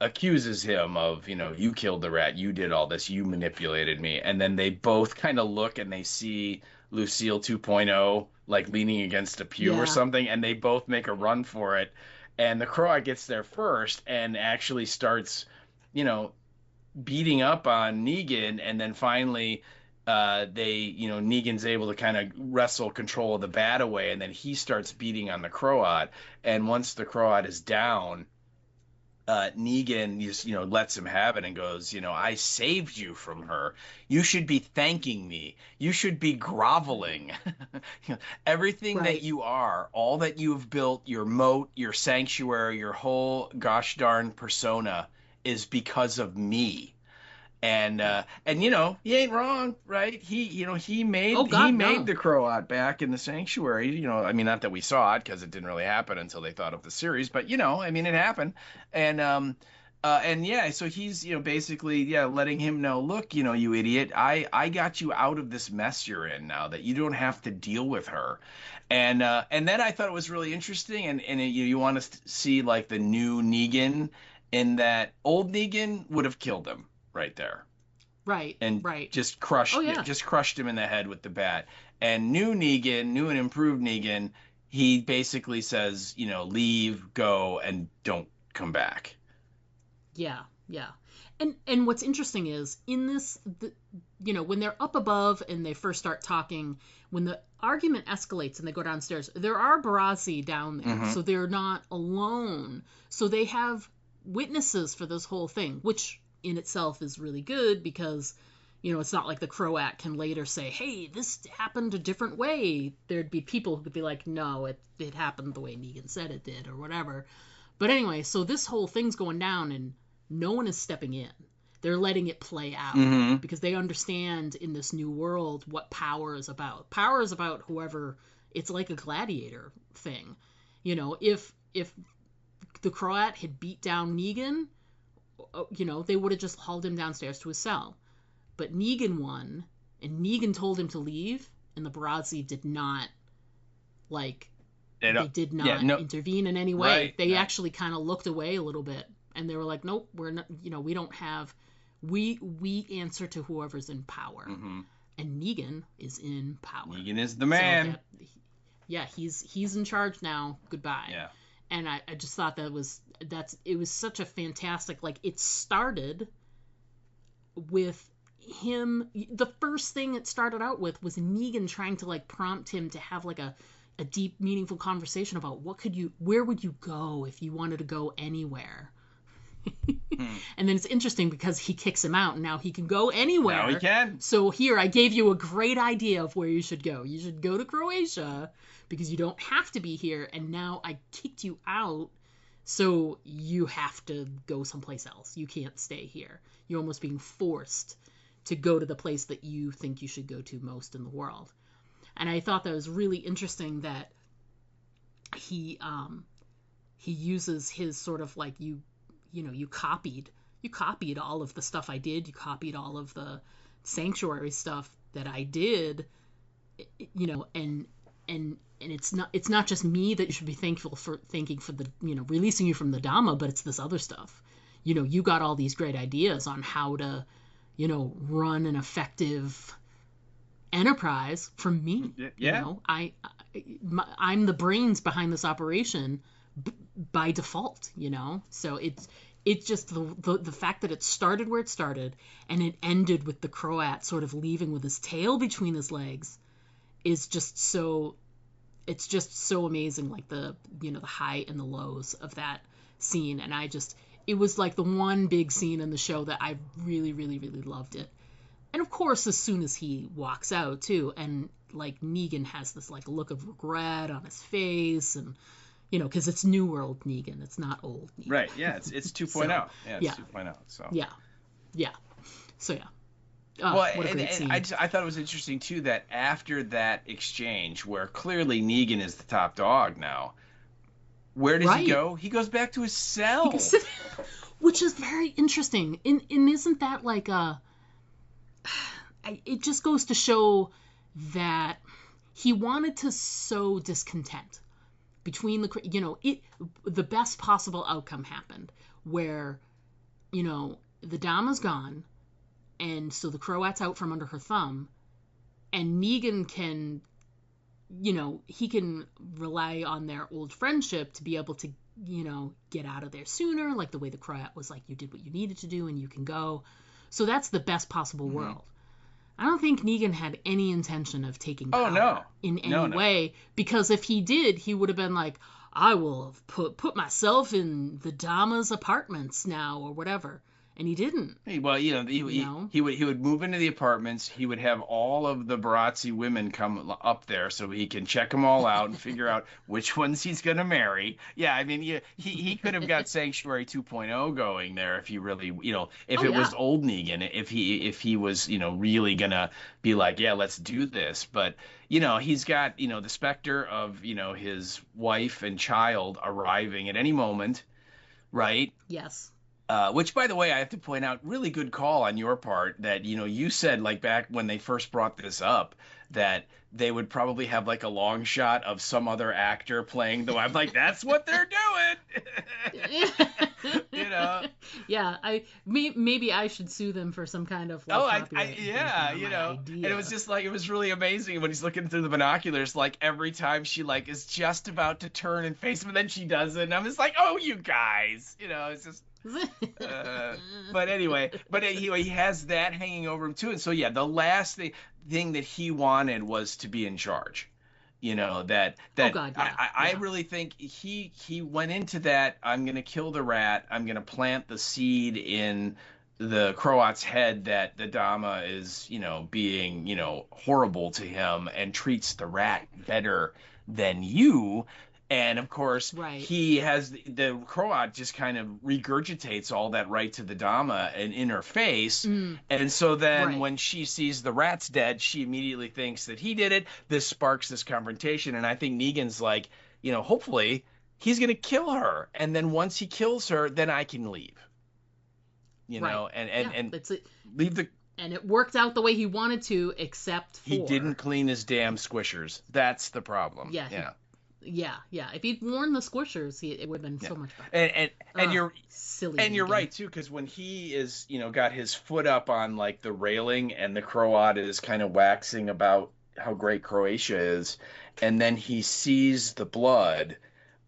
accuses him of, you killed the rat, you did all this, you manipulated me. And then they both kind of look, and they see Lucille 2.0 like leaning against a pew or something, and they both make a run for it. And the Croat gets there first and actually starts, beating up on Negan, and then finally Negan's able to kind of wrestle control of the bat away, and then he starts beating on the Croat. And once the Croat is down, Negan just, lets him have it and goes, I saved you from her. You should be thanking me. You should be groveling. Everything that you are, all that you've built, your moat, your sanctuary, your whole gosh darn persona is because of me. And you know, he ain't wrong, right? He made Oh God, no. the Croat back in the sanctuary. You know, I mean, not that we saw it because it didn't really happen until they thought of the series, but you know, I mean, it happened. And yeah, so he's, you know, basically, yeah, letting him know, look, you know, you idiot, I got you out of this mess you're in now, that you don't have to deal with her. And then I thought it was really interesting, and you want to see like the new Negan, in that old Negan would have killed him right there. Right. And right. just crushed Oh, yeah. just crushed him in the head with the bat. And new Negan, new and improved Negan, he basically says, you know, leave, go, and don't come back. Yeah, yeah. And what's interesting is in this, you know, when they're up above and they first start talking, when the argument escalates and they go downstairs, there are Barassi down there, Mm-hmm. so they're not alone. So they have witnesses for this whole thing, which in itself is really good because, you know, it's not like the Croat can later say, hey, this happened a different way. There'd be people who could be like, no, it happened the way Negan said it did or whatever. But anyway, so this whole thing's going down and no one is stepping in. They're letting it play out Mm-hmm. because they understand in this new world what power is about. Power is about whoever. It's like a gladiator thing. You know, if the Croat had beat down Negan, you know, they would have just hauled him downstairs to his cell. But Negan won, and Negan told him to leave, and the Barassi did not, like, they did not intervene in any way. Right, they right. actually kind of looked away a little bit, and they were like, nope, we're not, you know, we don't have, we answer to whoever's in power. Mm-hmm. And Negan is in power. Negan is the man. So yeah, he's in charge now. Goodbye. Yeah. And I just thought it was such a fantastic, like, it started with him. The first thing it started out with was Negan trying to, like, prompt him to have, like, a deep, meaningful conversation about where would you go if you wanted to go anywhere? And then it's interesting because he kicks him out and now he can go anywhere. Now he can. So here, I gave you a great idea of where you should go. You should go to Croatia because you don't have to be here, and now I kicked you out, so you have to go someplace else. You can't stay here. You're almost being forced to go to the place that you think you should go to most in the world. And I thought that was really interesting that he uses his sort of like, you copied all of the stuff I did. You copied all of the sanctuary stuff that I did, you know, and it's not just me that you should be thanking for the, you know, releasing you from the Dhamma, but it's this other stuff. You know, you got all these great ideas on how to, you know, run an effective enterprise from me. Yeah. You know, I'm the brains behind this operation by default, you know? So it's just the fact that it started where it started and it ended with the Croat sort of leaving with his tail between his legs is just so, it's just so amazing, like the, you know, the high and the lows of that scene. And it was like the one big scene in the show that I really, really, really loved it. And of course, as soon as he walks out too, and like Negan has this like look of regret on his face, and you know, because it's New World Negan, it's not old Negan. Right. Yeah. It's 2.0. So, Yeah. It's 2.0. So. Yeah. So yeah. Well, what a great scene. I thought it was interesting too that after that exchange, where clearly Negan is the top dog now, where does he go? He goes back to his cell, which is very interesting. And isn't that like it just goes to show that he wanted to sow discontent between the, you know, the best possible outcome happened where, you know, the Dhamma's gone, and so the Croat's out from under her thumb, and Negan can, you know, he can rely on their old friendship to be able to, you know, get out of there sooner, like the way the Croat was like, you did what you needed to do and you can go. So that's the best possible world. I don't think Negan had any intention of taking power in any way, because if he did, he would have been like, I will put myself in the Dhamma's apartments now or whatever. and he didn't. Well, he would move into the apartments. He would have all of the Barazzi women come up there so he can check them all out and figure out which ones he's gonna marry. Yeah, I mean, he could have got Sanctuary 2.0 going there if he really, if it was old Negan, if he was, really gonna be like, yeah, let's do this. But he's got, the specter of, his wife and child arriving at any moment, right? Yes. Which, by the way, I have to point out, really good call on your part that, you said, like, back when they first brought this up, that they would probably have, like, a long shot of some other actor playing the... I'm like, that's what they're doing! Yeah, maybe I should sue them for some kind of, like, idea. And it was just, like, it was really amazing when he's looking through the binoculars, like, every time she, like, is just about to turn and face him, and then she doesn't, and I'm just like, oh, you guys! It's just... but anyway, he has that hanging over him too, and so yeah, the last thing that he wanted was to be in charge. I really think he went into that. I'm gonna kill the rat. I'm gonna plant the seed in the Croat's head that the Dama is, being, horrible to him and treats the rat better than you. And of course, he has the Croat just kind of regurgitates all that right to the Dama and in her face. And so then when she sees the rat's dead, she immediately thinks that he did it. This sparks this confrontation. And I think Negan's like, hopefully he's going to kill her. And then once he kills her, then I can leave. And leave the... And it worked out the way he wanted to, except for... He didn't clean his damn squishers. That's the problem. Yeah. If he'd worn the squishers, it would have been so much better. And you're silly. And you're right too, because when he is, got his foot up on like the railing, and the Croat is kind of waxing about how great Croatia is, and then he sees the blood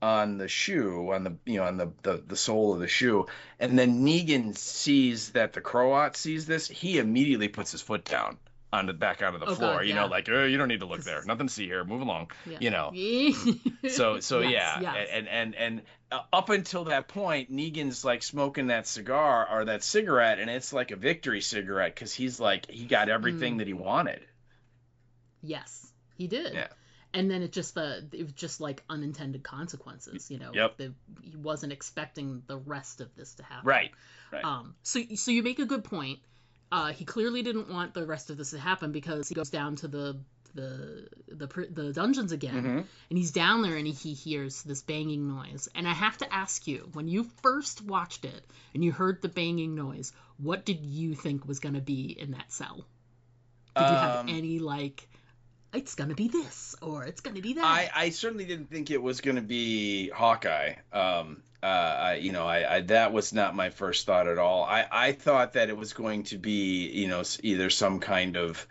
on the shoe, on the sole of the shoe, and then Negan sees that the Croat sees this, he immediately puts his foot down. Back out of the floor, God, yeah. Like, oh, you don't need to look there. Nothing to see here. Move along. Yeah. So Yes. And up until that point, Negan's like smoking that cigar or that cigarette, and it's like a victory cigarette because he's like, he got everything that he wanted. Yes, he did. Yeah. And then it was just like unintended consequences. Yep. He wasn't expecting the rest of this to happen. Right. So you make a good point. He clearly didn't want the rest of this to happen because he goes down to the dungeons again, and he's down there and he hears this banging noise. And I have to ask you, when you first watched it and you heard the banging noise, what did you think was going to be in that cell? Did you have any like, it's going to be this or it's going to be that? I certainly didn't think it was going to be Hawkeye. That was not my first thought at all. I thought that it was going to be, either some kind of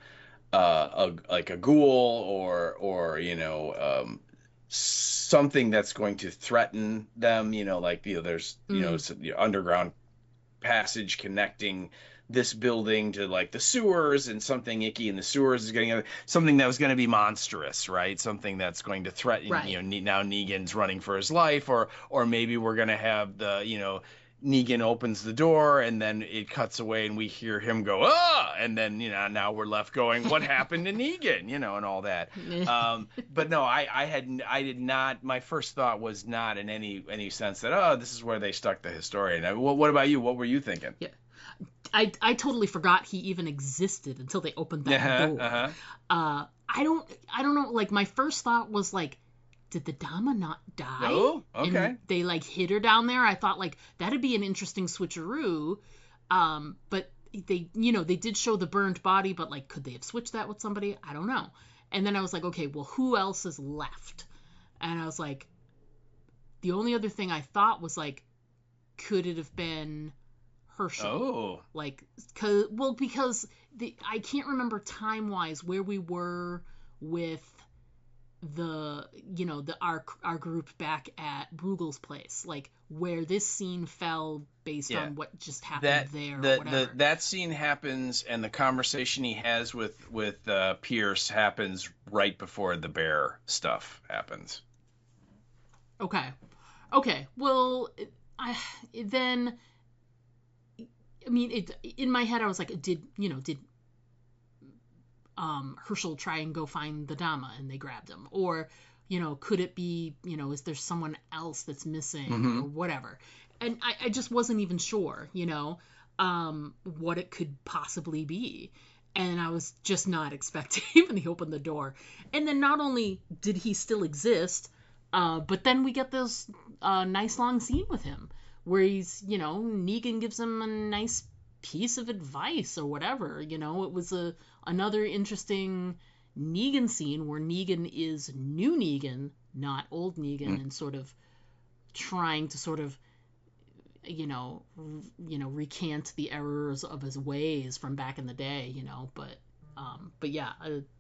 like a ghoul or something that's going to threaten them. There's underground passage connecting this building to like the sewers, and something icky in the sewers is getting something that was going to be monstrous, right? Something that's going to threaten, now Negan's running for his life, or maybe we're going to have the, Negan opens the door and then it cuts away and we hear him go, ah, and then, now we're left going, what happened to Negan, and all that. But no, I did not, my first thought was not in any sense that, oh, this is where they stuck the historian. What about you? What were you thinking? Yeah. I totally forgot he even existed until they opened that door. I don't know. Like, my first thought was like, did the Dama not die? Oh, okay. And they like hid her down there. I thought like that'd be an interesting switcheroo. But they did show the burned body, but like, could they have switched that with somebody? I don't know. And then I was like, okay, well, who else is left? And I was like, the only other thing I thought was like, could it have been Herschel? Oh. Like, because I can't remember time-wise where we were with our group back at Bruegel's place, like where this scene fell based on what just happened there. That scene happens, and the conversation he has with Pierce happens right before the bear stuff happens. Okay. Well, then mean, in my head, I was like, did Herschel try and go find the Dama and they grabbed him? Or, could it be, is there someone else that's missing or whatever? And I just wasn't even sure, what it could possibly be. And I was just not expecting when he opened the door. And then not only did he still exist, but then we get this nice long scene with him where he's, Negan gives him a nice piece of advice or whatever. It was another interesting Negan scene where Negan is new Negan, not old Negan, and sort of trying to sort of recant the errors of his ways from back in the day, but yeah,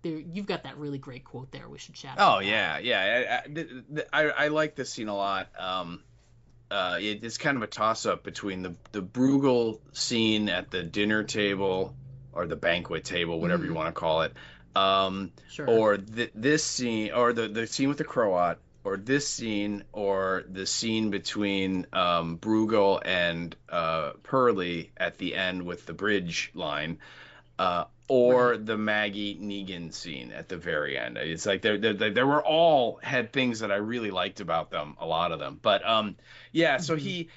you've got that really great quote there. We should chat about that. Yeah. I like this scene a lot. It's kind of a toss-up between the Bruegel scene at the dinner table or the banquet table, whatever you want to call it, Sure. or this scene, or the scene with the Croat, or this scene, or the scene between Bruegel and Pearlie at the end with the bridge line, or the Maggie Negan scene at the very end. It's like they were all had things that I really liked about them, a lot of them. But so he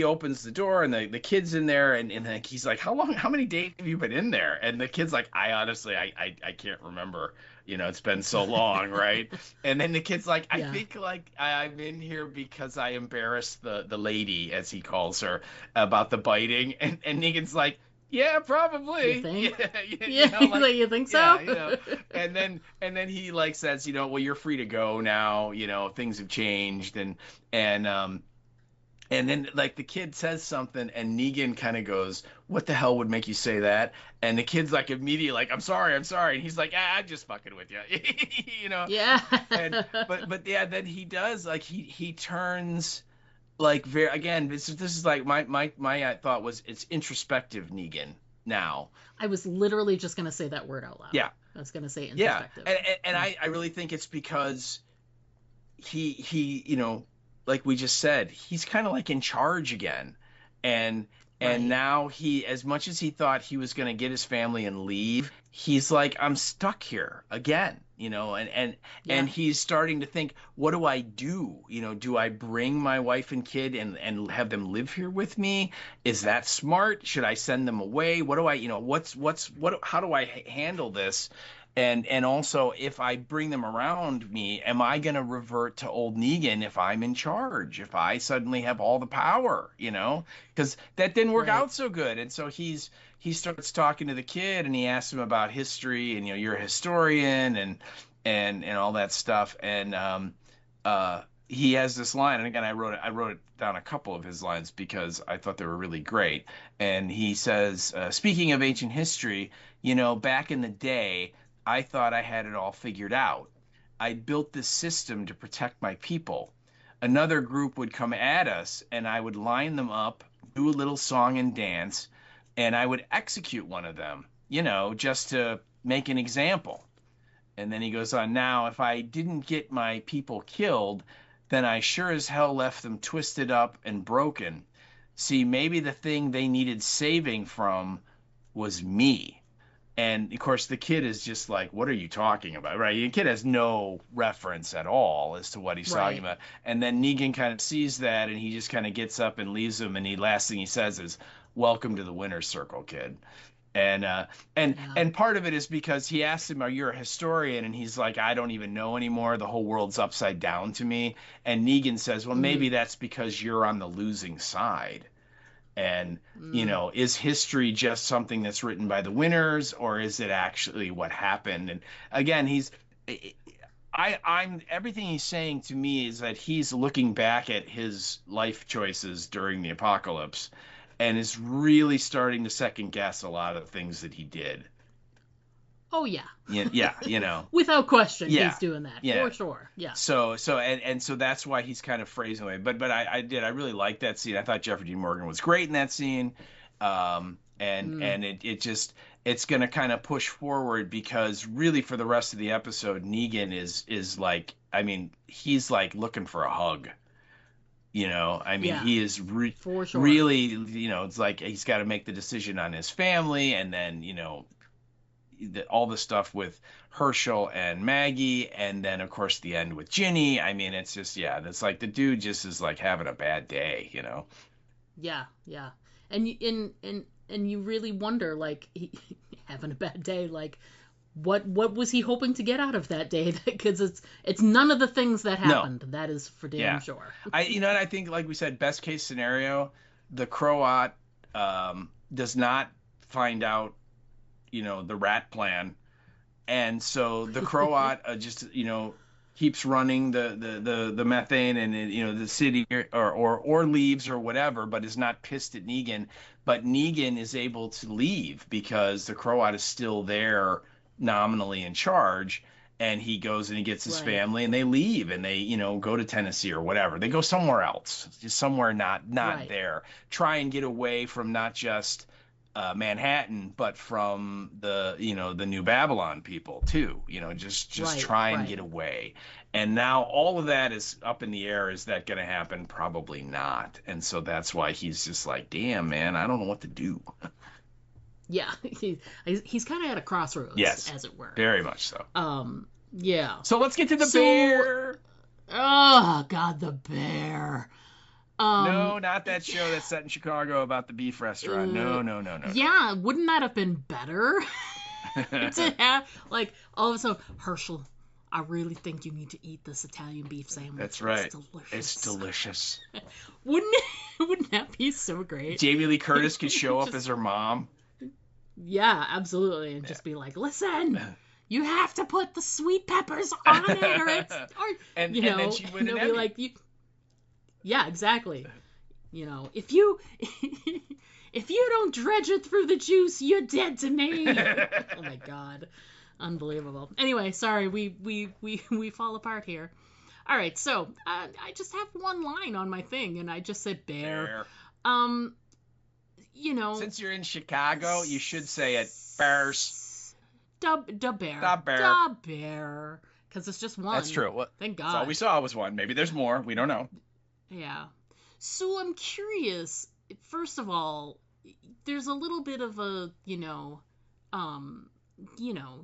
opens the door and the kid's in there and like he's like, how many days have you been in there? And the kid's like, I honestly I can't remember. It's been so long, right? And then the kid's like, I think like I'm in here because I embarrassed the lady, as he calls her, about the biting. And Negan's like, yeah, probably. You think? You think so? Yeah, and then he like says, well, you're free to go now. Things have changed, and then like the kid says something, and Negan kind of goes, "What the hell would make you say that?" And the kid's like immediately like, "I'm sorry," and he's like, "I'm just fucking with you," Yeah. But yeah, then he does like he turns. Like this is like my thought was it's introspective Negan now. I was literally just gonna say that word out loud. Yeah, I was gonna say introspective. Yeah, and I really think it's because he like we just said, he's kind of like in charge again, and now he, as much as he thought he was gonna get his family and leave, he's like, I'm stuck here again. And he's starting to think, what do I do? Do I bring my wife and kid and have them live here with me? Is that smart? Should I send them away? What do I, how do I handle this? And also, if I bring them around me, am I going to revert to old Negan if I'm in charge? If I suddenly have all the power, because that didn't work out so good. And so he starts talking to the kid and he asks him about history and, you're a historian and all that stuff. And he has this line. And again, I wrote it down, a couple of his lines, because I thought they were really great. And he says, speaking of ancient history, back in the day, I thought I had it all figured out. I'd built this system to protect my people. Another group would come at us and I would line them up, do a little song and dance, and I would execute one of them, just to make an example. And then he goes on, now, if I didn't get my people killed, then I sure as hell left them twisted up and broken. See, maybe the thing they needed saving from was me. And of course, the kid is just like, what are you talking about? Right. The kid has no reference at all as to what he's talking about. And then Negan kind of sees that and he just kind of gets up and leaves him. And the last thing he says is, welcome to the winner's circle, kid. And part of it is because he asked him, are you a historian? And he's like, I don't even know anymore. The whole world's upside down to me. And Negan says, well, maybe that's because you're on the losing side. And, is history just something that's written by the winners, or is it actually what happened? And again, I'm everything he's saying to me is that he's looking back at his life choices during the apocalypse and is really starting to second guess a lot of things that he did. Oh yeah. Yeah. Without question, he's doing that for sure. Yeah. So that's why he's kind of phrasing away. But I really liked that scene. I thought Jeffrey Dean Morgan was great in that scene. And it's going to kind of push forward, because really for the rest of the episode, Negan is like, I mean, he's like looking for a hug. I mean, Yeah, he is for sure. really, it's like he's got to make the decision on his family, and then, all the stuff with Herschel and Maggie, and then of course the end with Ginny. I mean, it's just, yeah, it's like the dude just is like having a bad day. Yeah, yeah. And and you really wonder, like, having a bad day, like, what was he hoping to get out of that day? Because it's none of the things that happened. No. That is for damn yeah. sure. And I think, like we said, best case scenario, the Croat does not find out, the rat plan, and so the Croat just, keeps running the methane, and the city, or leaves or whatever, but is not pissed at Negan. But Negan is able to leave because the Croat is still there, nominally in charge, and he goes and he gets his family, and they leave, and they go to Tennessee or whatever. They go somewhere else, just somewhere not there. Try and get away from not just Manhattan, but from the New Babylon people too. Just try and get away. And now all of that is up in the air. Is that going to happen? Probably not. And so that's why he's just like, damn, man, I don't know what to do. Yeah, he's kind of at a crossroads, yes, as it were. Very much so. Yeah. So let's get to the bear. Oh God, the bear. No, not that show that's set in Chicago about the beef restaurant. No. Yeah, wouldn't that have been better? To have, like, all of a sudden, Herschel, I really think you need to eat this Italian beef sandwich. That's right. It's delicious. Wouldn't that be so great? Jamie Lee Curtis could show up as her mom. Yeah, absolutely, and just be like, listen. You have to put the sweet peppers on it, and then she would be like, yeah, exactly. If you don't dredge it through the juice, you're dead to me. Oh my God, unbelievable. Anyway, sorry, we fall apart here. All right, so I just have one line on my thing, and I just said bear. Since you're in Chicago, you should say it bears. Da bear. Da bear. Da bear. Because it's just one. That's true. Well, thank God. That's all we saw was one. Maybe there's more. We don't know. Yeah. So I'm curious. First of all, there's a little bit of a,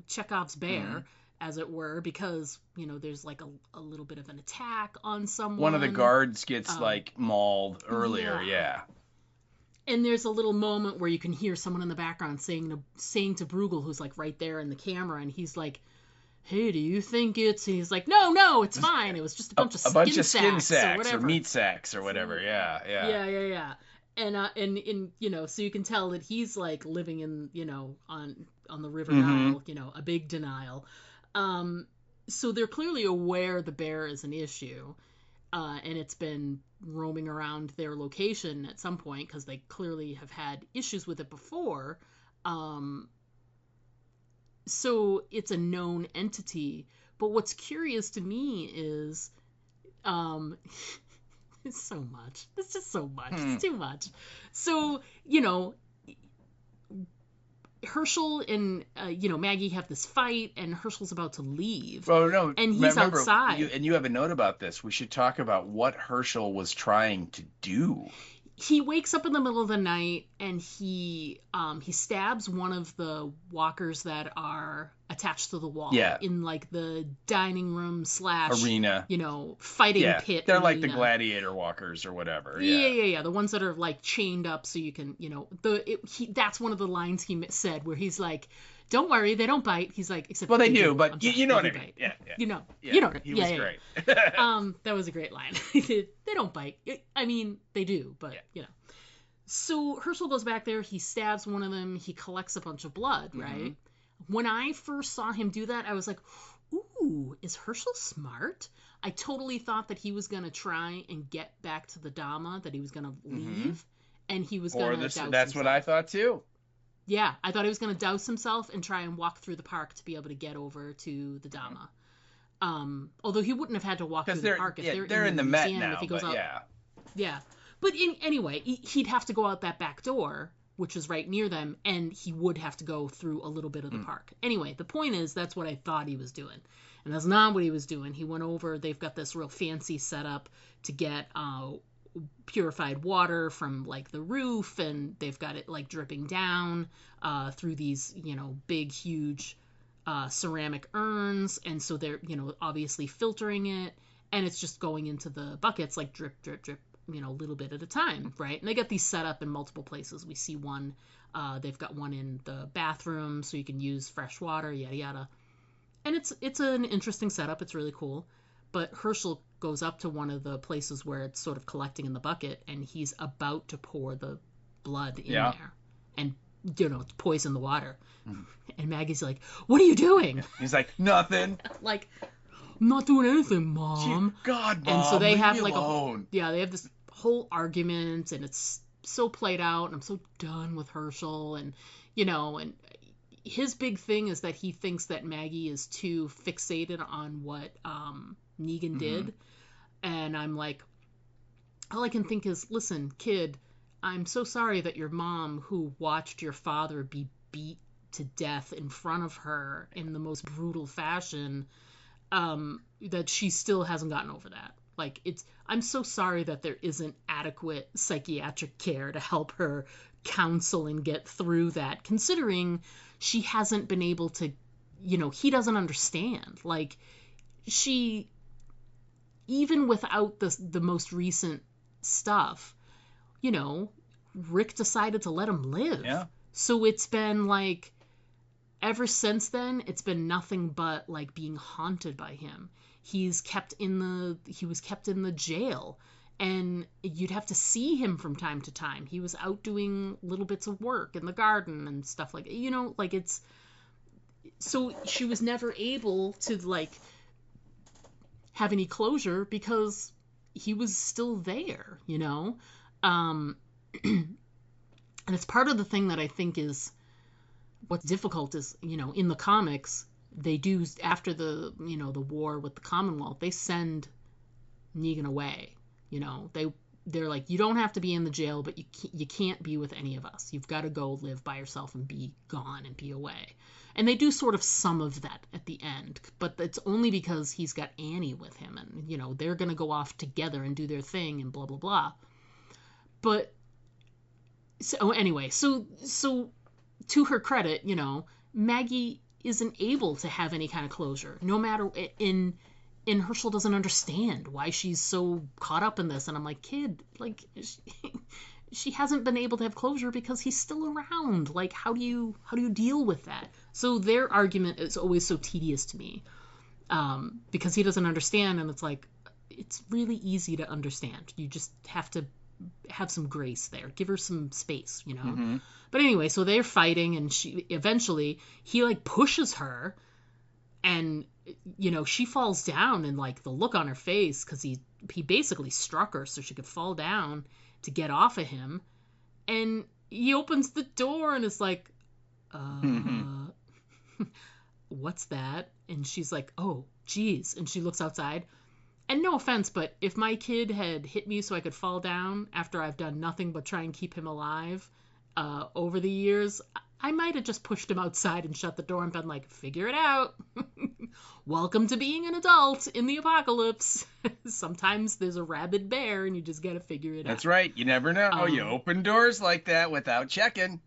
Chekhov's bear, as it were, because, there's like a little bit of an attack on someone. One of the guards gets mauled earlier. Yeah. And there's a little moment where you can hear someone in the background saying to Bruegel, who's like right there in the camera, and he's like, "Hey, do you think it's?" And he's like, "No, it's fine. It was just a bunch of skin sacks or meat sacks or whatever." Yeah. And so you can tell that he's like living in on the River Nile, a big denial. So they're clearly aware the bear is an issue. And it's been roaming around their location at some point because they clearly have had issues with it before. So it's a known entity. But what's curious to me is it's so much. It's just so much. It's too much. So, Herschel and Maggie have this fight, and Herschel's about to leave. Oh no! And he's outside. You have a note about this. We should talk about what Herschel was trying to do. He wakes up in the middle of the night, and he stabs one of the walkers that are attached to the wall. Yeah. In like the dining room / arena. Fighting pit. They're like the gladiator walkers or whatever. Yeah. The ones that are like chained up so you can, that's one of the lines he said where he's like, "Don't worry, they don't bite." He's like, "Except they do, but you know what I mean." Bite. Yeah. You know what he was great. That was a great line. They don't bite. I mean, they do, but So Herschel goes back there. He stabs one of them. He collects a bunch of blood. Right. When I first saw him do that, I was like, "Ooh, is Herschel smart?" I totally thought that he was gonna try and get back to the Dama, that he was gonna leave, and he was gonna douse That's himself. what I thought too. Yeah, I thought he was going to douse himself and try and walk through the park to be able to get over to the Dama. Although he wouldn't have had to walk through the park if they're in the Met now. If he goes out, yeah. But anyway, he'd have to go out that back door, which is right near them, and he would have to go through a little bit of the park. Anyway, the point is that's what I thought he was doing, and that's not what he was doing. He went over. They've got this real fancy setup to get purified water from like the roof, and they've got it like dripping down through these, big, huge ceramic urns. And so they're, obviously filtering it, and it's just going into the buckets like drip, drip, drip, a little bit at a time, right? And they got these set up in multiple places. We see one, they've got one in the bathroom so you can use fresh water, yada, yada. And it's an interesting setup. It's really cool. But Herschel goes up to one of the places where it's sort of collecting in the bucket, and he's about to pour the blood in there and, poison the water. And Maggie's like, "What are you doing?" He's like, "Nothing." Like, "I'm not doing anything, Mom." God, Mom, and so they have like they have this whole argument, and it's so played out, and I'm so done with Herschel. And, and his big thing is that he thinks that Maggie is too fixated on what Negan did. And I'm like, all I can think is, listen, kid, I'm so sorry that your mom, who watched your father be beat to death in front of her in the most brutal fashion, that she still hasn't gotten over that. Like, I'm so sorry that there isn't adequate psychiatric care to help her counsel and get through that, considering she hasn't been able to, he doesn't understand. Like, she, even without the most recent stuff, Rick decided to let him live. Yeah. So it's been like, ever since then, it's been nothing but like being haunted by him. He was kept in the jail, and you'd have to see him from time to time. He was out doing little bits of work in the garden and stuff like, like it's, so she was never able to like have any closure because he was still there, and it's part of the thing that I think is what's difficult is, in the comics, they do, after the, the war with the Commonwealth, they send Negan away. They're like, you don't have to be in the jail, but you can't be with any of us. You've got to go live by yourself and be gone and be away. And they do sort of some of that at the end, but it's only because he's got Annie with him, and, they're going to go off together and do their thing and blah, blah, blah. But, so anyway, so to her credit, Maggie isn't able to have any kind of closure, no matter, in Herschel doesn't understand why she's so caught up in this. And I'm like, kid, like, she hasn't been able to have closure because he's still around. Like, how do you deal with that? So their argument is always so tedious to me, because he doesn't understand. And it's like, it's really easy to understand. You just have to have some grace there. Give her some space, But anyway, so they're fighting, and he like pushes her, and she falls down, and like the look on her face, because he basically struck her so she could fall down to get off of him, and he opens the door and is like, what's that? And she's like, oh geez, and she looks outside. And no offense, but if my kid had hit me so I could fall down after I've done nothing but try and keep him alive over the years, I might have just pushed him outside and shut the door and been like, figure it out. Welcome to being an adult in the apocalypse. Sometimes there's a rabid bear and you just got to figure it out. That's right. You never know. You open doors like that without checking.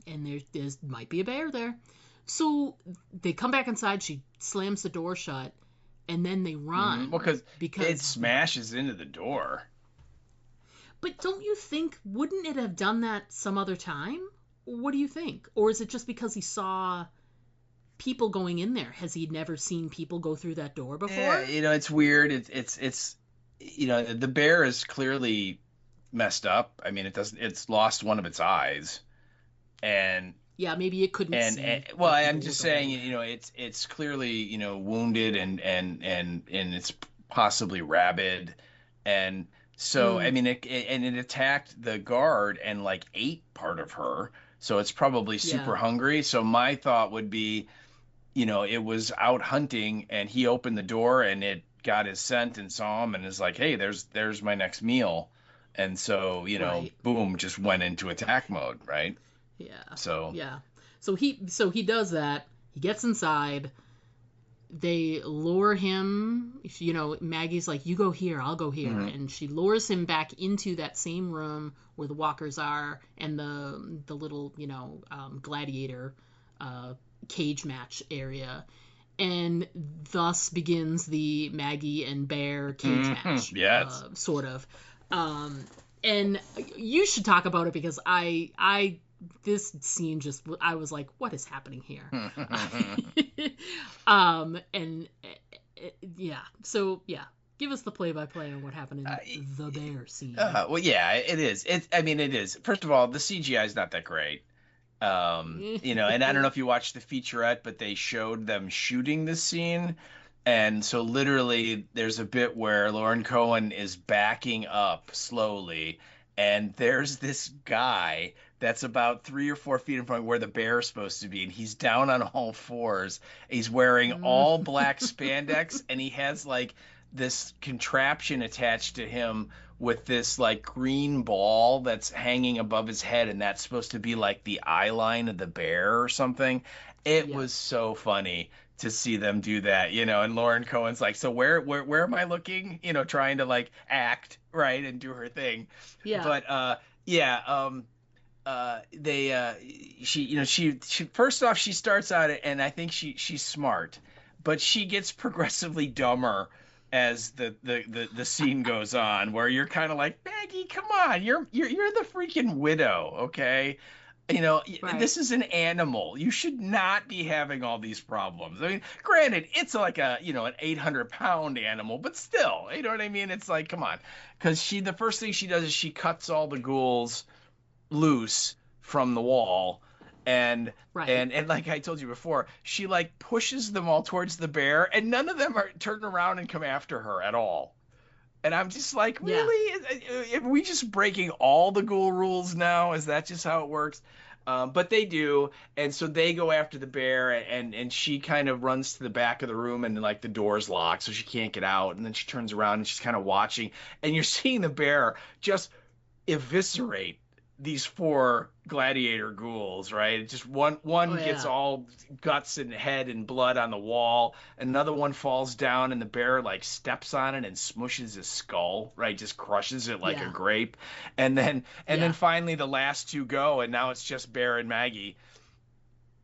And there's might be a bear there. So they come back inside. She slams the door shut. And then they run. Well, because it smashes into the door. But don't you think, wouldn't it have done that some other time? What do you think? Or is it just because he saw people going in there? Has he never seen people go through that door before? Yeah, it's weird. It's the bear is clearly messed up. I mean, it's lost one of its eyes. And yeah, maybe it couldn't see. Well, I'm just saying, it's clearly, wounded and it's possibly rabid, and so I mean, it attacked the guard and like ate part of her, so it's probably super hungry. So my thought would be, it was out hunting and he opened the door and it got his scent and saw him and is like, hey, there's my next meal, and so boom, just went into attack mode, right? Yeah. So yeah. So he does that. He gets inside, they lure him. You know, Maggie's like, you go here, I'll go here. Mhm. And she lures him back into that same room where the walkers are and the little, you know, gladiator cage match area. And thus begins the Maggie and Bear cage match. Yes. Sort of. And you should talk about it because this scene just, I was like, what is happening here? And yeah, so yeah, give us the play-by-play on what happened in the bear scene. Well, yeah, it is. I mean, it is. First of all, the CGI is not that great. You know, and I don't know if you watched the featurette, but they showed them shooting the scene. And so literally there's a bit where Lauren Cohen is backing up slowly, and there's this guy that's about 3 or 4 feet in front of where the bear is supposed to be, and he's down on all fours. He's wearing all black spandex, and he has like this contraption attached to him with this like green ball that's hanging above his head, and that's supposed to be like the eye line of the bear or something. It was so funny to see them do that, you know, and Lauren Cohen's like, so where am I looking? You know, trying to like act, right, and do her thing. Yeah. But she, you know, she first off, she starts out, and I think she's smart, but she gets progressively dumber as the scene goes on, where you're kind of like, Maggie, come on, you're the freaking widow, okay? You know, Right. This is an animal. You should not be having all these problems. I mean, granted, it's like a, you know, an 800-pound animal, but still, you know what I mean? It's like, come on. Because the first thing she does is she cuts all the ghouls loose from the wall. And Right. and like I told you before, she like pushes them all towards the bear, and none of them are turn around and come after her at all. And I'm just like, Yeah. really? Are we just breaking all the ghoul rules now? Is that just how it works? But they do, and so they go after the bear, and she kind of runs to the back of the room, and like the door's locked, so she can't get out. And then she turns around and she's kind of watching, and you're seeing the bear just eviscerate these 4 gladiator ghouls, right? It's just one gets all guts and head and blood on the wall. Another one falls down, and the bear like steps on it and smushes his skull, right? Just crushes it like a grape. And then finally the last 2 go, and now it's just Bear and Maggie.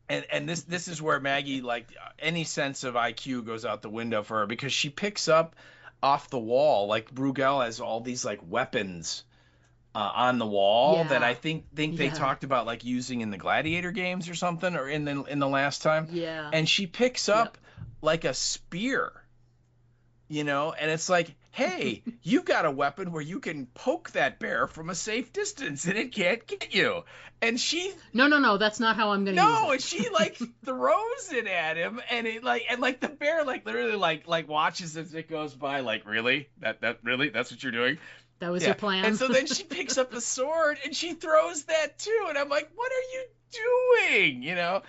And this is where Maggie, like, any sense of IQ goes out the window for her, because she picks up off the wall, like, Bruegel has all these like weapons on the wall that I think they talked about like using in the gladiator games or something, or in the last time. Yeah. And she picks up like a spear, you know, and it's like, hey, you've got a weapon where you can poke that bear from a safe distance and it can't get you. And she No, that's not how I'm gonna use it. and she like throws it at him, and it like, and like the bear like literally like watches as it goes by, like, really? That really? That's what you're doing? That was your plan. And so then she picks up a sword and she throws that too. And I'm like, what are you doing? You know?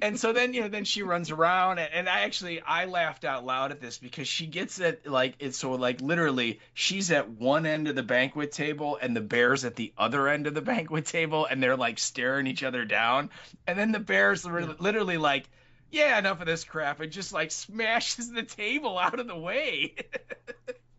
And so then, you know, then she runs around, and I laughed out loud at this, because she gets it like, it's so like literally she's at one end of the banquet table and the bear's at the other end of the banquet table, and they're like staring each other down. And then the bear's literally like, yeah, enough of this crap, and just like smashes the table out of the way.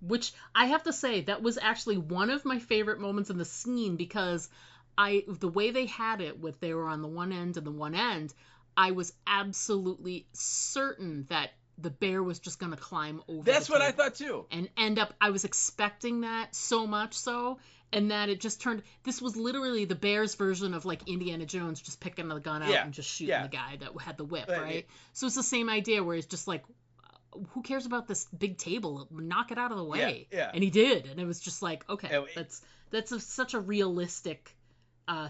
Which I have to say, that was actually one of my favorite moments in the scene, because the way they had it, with they were on the one end and the one end, I was absolutely certain that the bear was just going to climb over. That's what I thought too. And end up, I was expecting that so much so, and that it just turned, this was literally the bear's version of like Indiana Jones just picking the gun out and just shooting the guy that had the whip, right? So it's the same idea, where it's just like, who cares about this big table? Knock it out of the way. Yeah. And he did, and it was just like, okay, that's such a realistic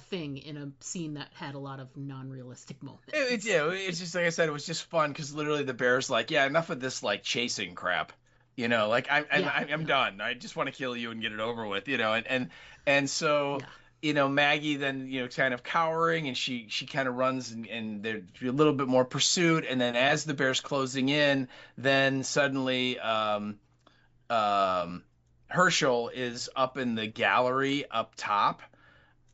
thing in a scene that had a lot of non-realistic moments. It's just like I said, it was just fun, because literally the bear's like, yeah, enough of this like chasing crap, you know, like I'm done. I just want to kill you and get it over with, you know, and so. Yeah. You know, Maggie then, you know, kind of cowering, and she kind of runs, and there's a little bit more pursuit. And then as the bear's closing in, then suddenly Herschel is up in the gallery up top,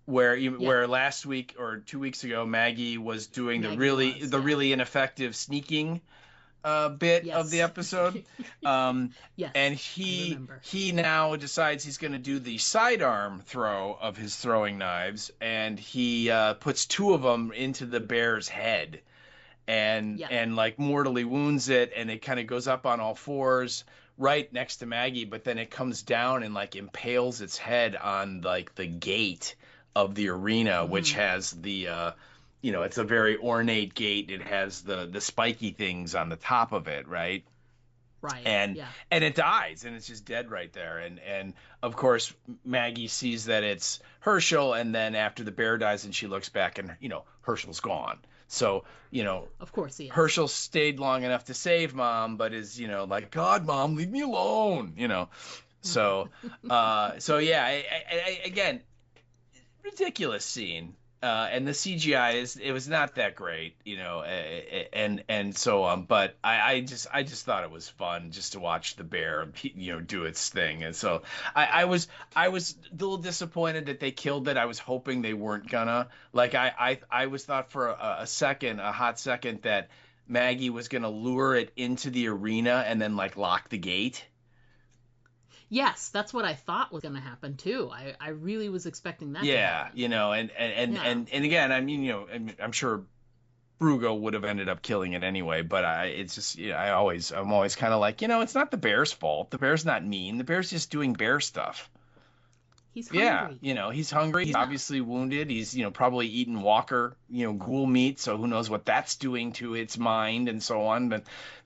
where last week or 2 weeks ago Maggie was doing the really ineffective sneaking bit Yes. of the episode. Yes, And I remember. he now decides he's going to do the sidearm throw of his throwing knives, and he puts 2 of them into the bear's head, and Yeah. like mortally wounds it, and it kind of goes up on all fours right next to Maggie, but then it comes down and like impales its head on like the gate of the arena, which has the it's a very ornate gate. It has the spiky things on the top of it, right? Right. And yeah. and it dies, and it's just dead right there. And of course Maggie sees that it's Herschel, and then after the bear dies and she looks back, and Herschel's gone. So Of course he is. Herschel stayed long enough to save Mom, but is like, God, Mom, leave me alone. So yeah, again, ridiculous scene. And the CGI it was not that great, and so on. But I just thought it was fun just to watch the bear, do its thing. And so I was a little disappointed that they killed it. I was hoping they weren't gonna. Like I was thought for a hot second, that Maggie was gonna lure it into the arena and then like lock the gate. Yes, that's what I thought was going to happen too. I really was expecting that. Yeah, to happen. and again, I mean, I'm sure Brugo would have ended up killing it anyway, but it's just, I'm always kind of like, it's not the bear's fault. The bear's not mean. The bear's just doing bear stuff. He's hungry. Yeah, he's hungry. He's obviously wounded. He's, probably eaten walker, ghoul meat. So who knows what that's doing to its mind and so on.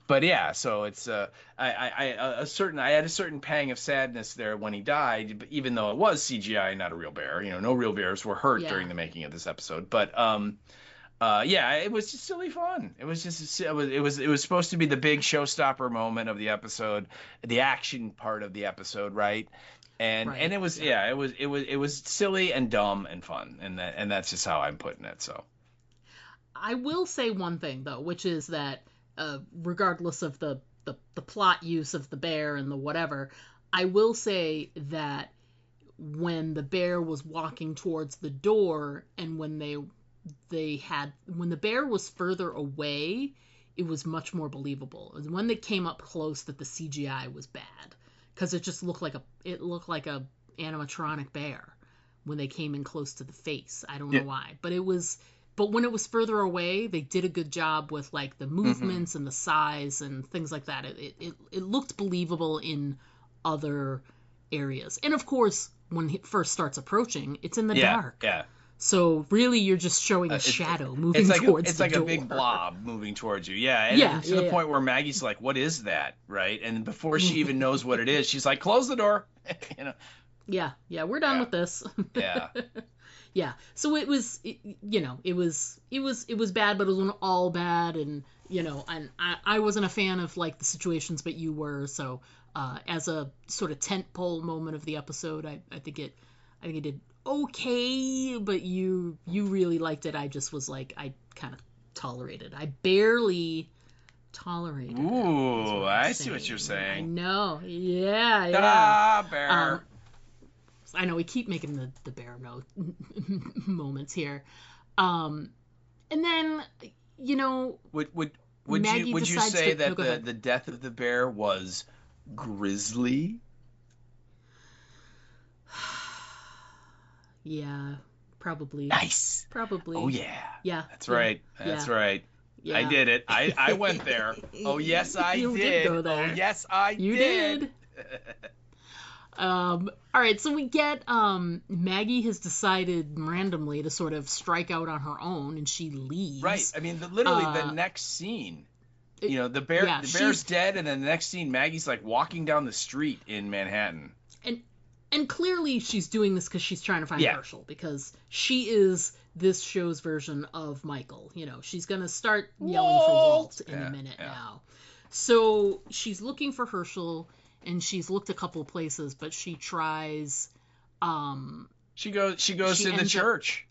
But yeah, so it's I had a certain pang of sadness there when he died, even though it was CGI, not a real bear. No real bears were hurt during the making of this episode. But yeah, it was just silly fun. It was just it was supposed to be the big showstopper moment of the episode, the action part of the episode, right? And it was it was silly and dumb and fun, and that's just how I'm putting it. So I will say one thing though, which is that regardless of the plot use of the bear and the whatever, I will say that when the bear was walking towards the door, and when when the bear was further away, it was much more believable. It was when they came up close that the CGI was bad, because it just looked like a animatronic bear when they came in close to the face. I don't know why, but when it was further away, they did a good job with like the movements and the size and things like that. It looked believable in other areas. And of course, when it first starts approaching, it's in the dark. Yeah. So really, you're just showing a shadow moving towards the door. It's like a big blob moving towards you. Yeah. And to the point where Maggie's like, "What is that?" Right? And before she even knows what it is, she's like, "Close the door." Yeah. We're done with this. Yeah. Yeah. So it was bad, but it wasn't all bad, and and I wasn't a fan of like the situations, but you were. So as a sort of tentpole moment of the episode, I think it did okay, but you really liked it. I just was like, I kind of tolerated. I barely tolerated. Ooh, I see what you're saying. I know. Yeah. Bear. I know we keep making the bear moments here, and then would you say that the death of the bear was grisly? Yeah, probably. Nice. Probably. Oh yeah. Yeah. That's right. That's right. Yeah. I did it. I went there. Oh yes, I you did. Go there. Oh yes, I you did. All right, so we get Maggie has decided randomly to sort of strike out on her own, and she leaves. Right. I mean, literally the next scene, the bear's dead, and then the next scene, Maggie's like walking down the street in Manhattan. And clearly she's doing this because she's trying to find Herschel, because she is this show's version of Michael. She's gonna start yelling for Walt in a minute now. So she's looking for Herschel. And she's looked a couple of places, but she tries. She goes to the church.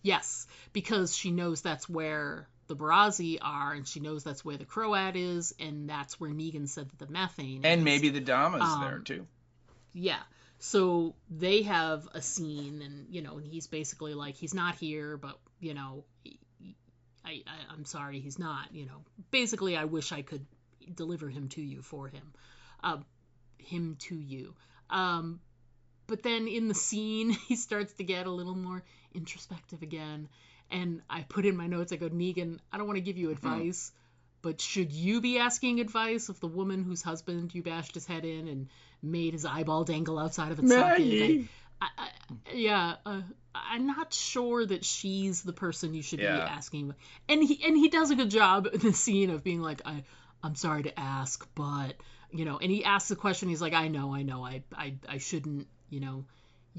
Yes, because she knows that's where the Barazzi are, and she knows that's where the Croat is, and that's where Negan said that the methane is. And maybe the Dama's there too. Yeah. So they have a scene, and and he's basically like, he's not here, but I'm sorry, he's not, basically I wish I could deliver him to you for him, him to you. But then in the scene, he starts to get a little more introspective again. And I put in my notes, I go, Negan, I don't want to give you advice, but should you be asking advice of the woman whose husband you bashed his head in and made his eyeball dangle outside of its socket? I'm not sure that she's the person you should be asking. And he does a good job in the scene of being like, I'm sorry to ask, but, and he asks the question, he's like, I know, I shouldn't,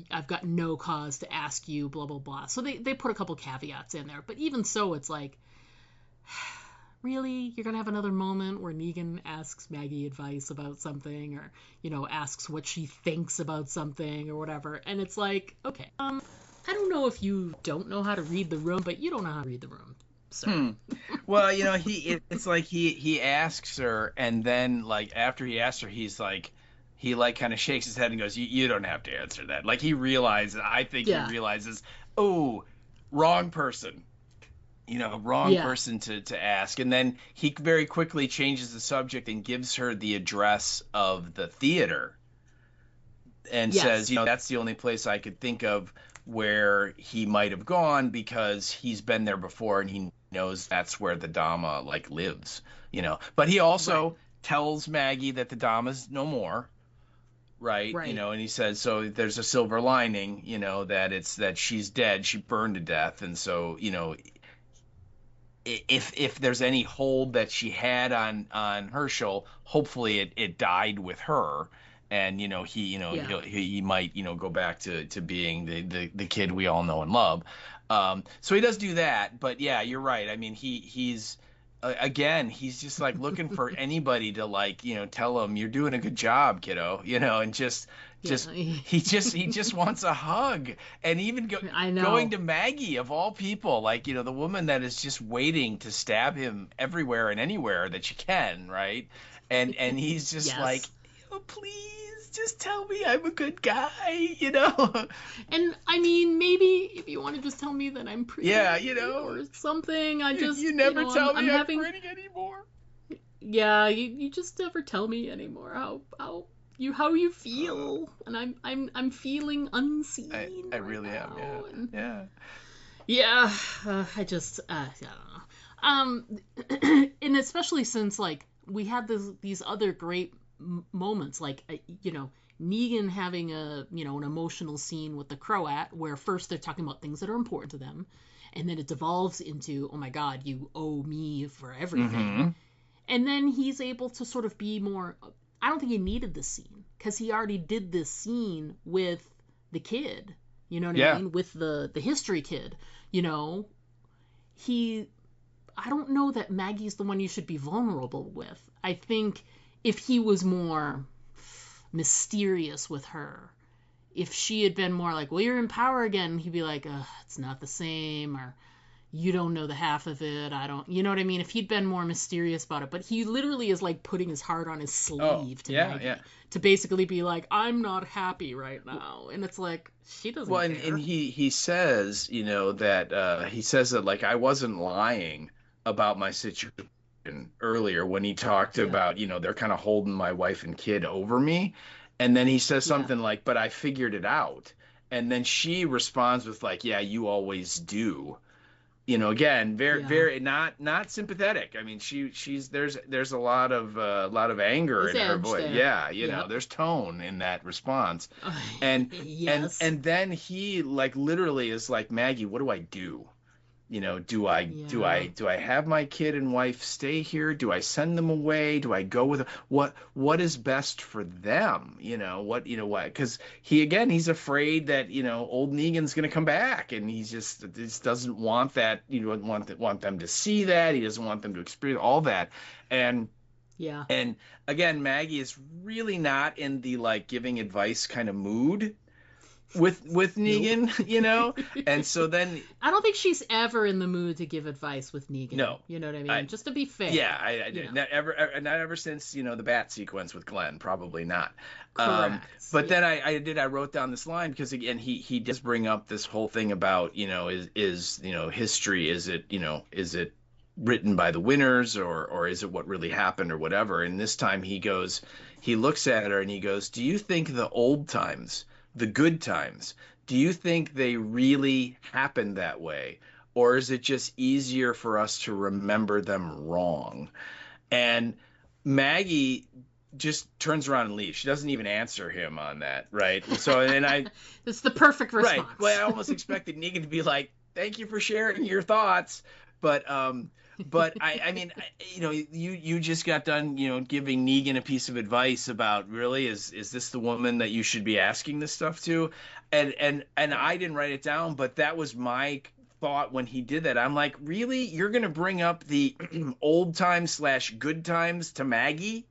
I've got no cause to ask you, blah, blah, blah. So they put a couple caveats in there. But even so, it's like, really? You're going to have another moment where Negan asks Maggie advice about something or, asks what she thinks about something or whatever. And it's like, okay, I don't know if you don't know how to read the room, but you don't know how to read the room. So. Well, it's like he asks her, and then like after he asks her, he kind of shakes his head and goes, you don't have to answer that. Like he realizes, he realizes, oh, wrong person. Wrong person to ask. And then he very quickly changes the subject and gives her the address of the theater and says, that's the only place I could think of where he might have gone because he's been there before and he knows that's where the Dama lives, But he also tells Maggie that the Dama's no more. Right. And he says, so there's a silver lining, that she's dead. She burned to death. And so, if there's any hold that she had on Herschel, hopefully it died with her, and he might go back to being the kid we all know and love. So he does do that, but yeah, you're right. I mean, he's again, he's just like looking for anybody to tell him you're doing a good job, kiddo, and he just wants a hug. And even going to Maggie of all people, the woman that is just waiting to stab him everywhere and anywhere that she can, right? And he's just like, please just tell me I'm a good guy, And I mean, maybe if you want to just tell me that I'm pretty, or something. You never tell me I'm pretty anymore. Yeah, you just never tell me anymore how you feel, and I'm feeling unseen. I really am. I just I don't know. And especially since we had these other great moments, Negan having an emotional scene with the Croat, where first they're talking about things that are important to them, and then it devolves into, oh my God, you owe me for everything. And then he's able to sort of be more. I don't think he needed this scene because he already did this scene with the kid. You know what I mean? With the history kid. I don't know that Maggie's the one you should be vulnerable with. I think if he was more mysterious with her, if she had been more like, well, you're in power again, he'd be like, it's not the same, or you don't know the half of it. I don't, you know what I mean? If he'd been more mysterious about it, but he literally is putting his heart on his sleeve to Maggie, to basically be like, I'm not happy right now. And it's like, she doesn't care. And he says, that he says that I wasn't lying about my situation earlier when he talked about, they're kind of holding my wife and kid over me. And then he says something like, but I figured it out. And then she responds with yeah, you always do. Again, very not sympathetic. I mean, she's there's a lot of anger in her voice. Yeah, there's tone in that response. And and then he literally is like, Maggie, what do I do? Do I have my kid and wife stay here? Do I send them away? Do I go with them? What is best for them? What because he's afraid that old Negan's gonna come back, and he just doesn't want that. Want them to see that. He doesn't want them to experience all that. And again, Maggie is really not in the giving advice kind of mood. with Negan, you know? And so then I don't think she's ever in the mood to give advice with Negan. No. You know what I mean? Just to be fair. Yeah, not ever since, you know, the bat sequence with Glenn, probably not. Correct. But then I wrote down this line because again he does bring up this whole thing about, you know, is you know, history, is it written by the winners or is it what really happened or whatever? And this time he looks at her and he goes, "Do you think the old times, the good times, do you think they really happened that way? Or is it just easier for us to remember them wrong?" And Maggie just turns around and leaves. She doesn't even answer him on that, right? So, and it's the perfect response. Right. Well, I almost expected Negan to be like, "Thank you for sharing your thoughts," but I mean, you know, you just got done, you know, giving Negan a piece of advice about, really, is this the woman that you should be asking this stuff to? And I didn't write it down, but that was my thought when he did that. I'm like, really? You're going to bring up the old times / good times to Maggie?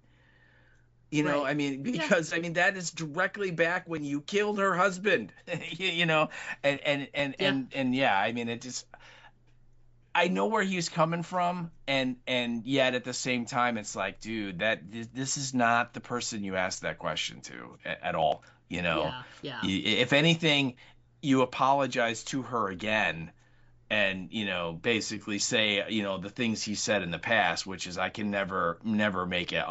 You know, right. I mean, because I mean, that is directly back when you killed her husband, you know, and yeah, I mean, it just, I know where he was coming from, and yet at the same time, it's like, dude, this is not the person you asked that question to at all. You know, if anything, you apologize to her again, and, you know, basically say, you know, the things he said in the past, which is, I can never make it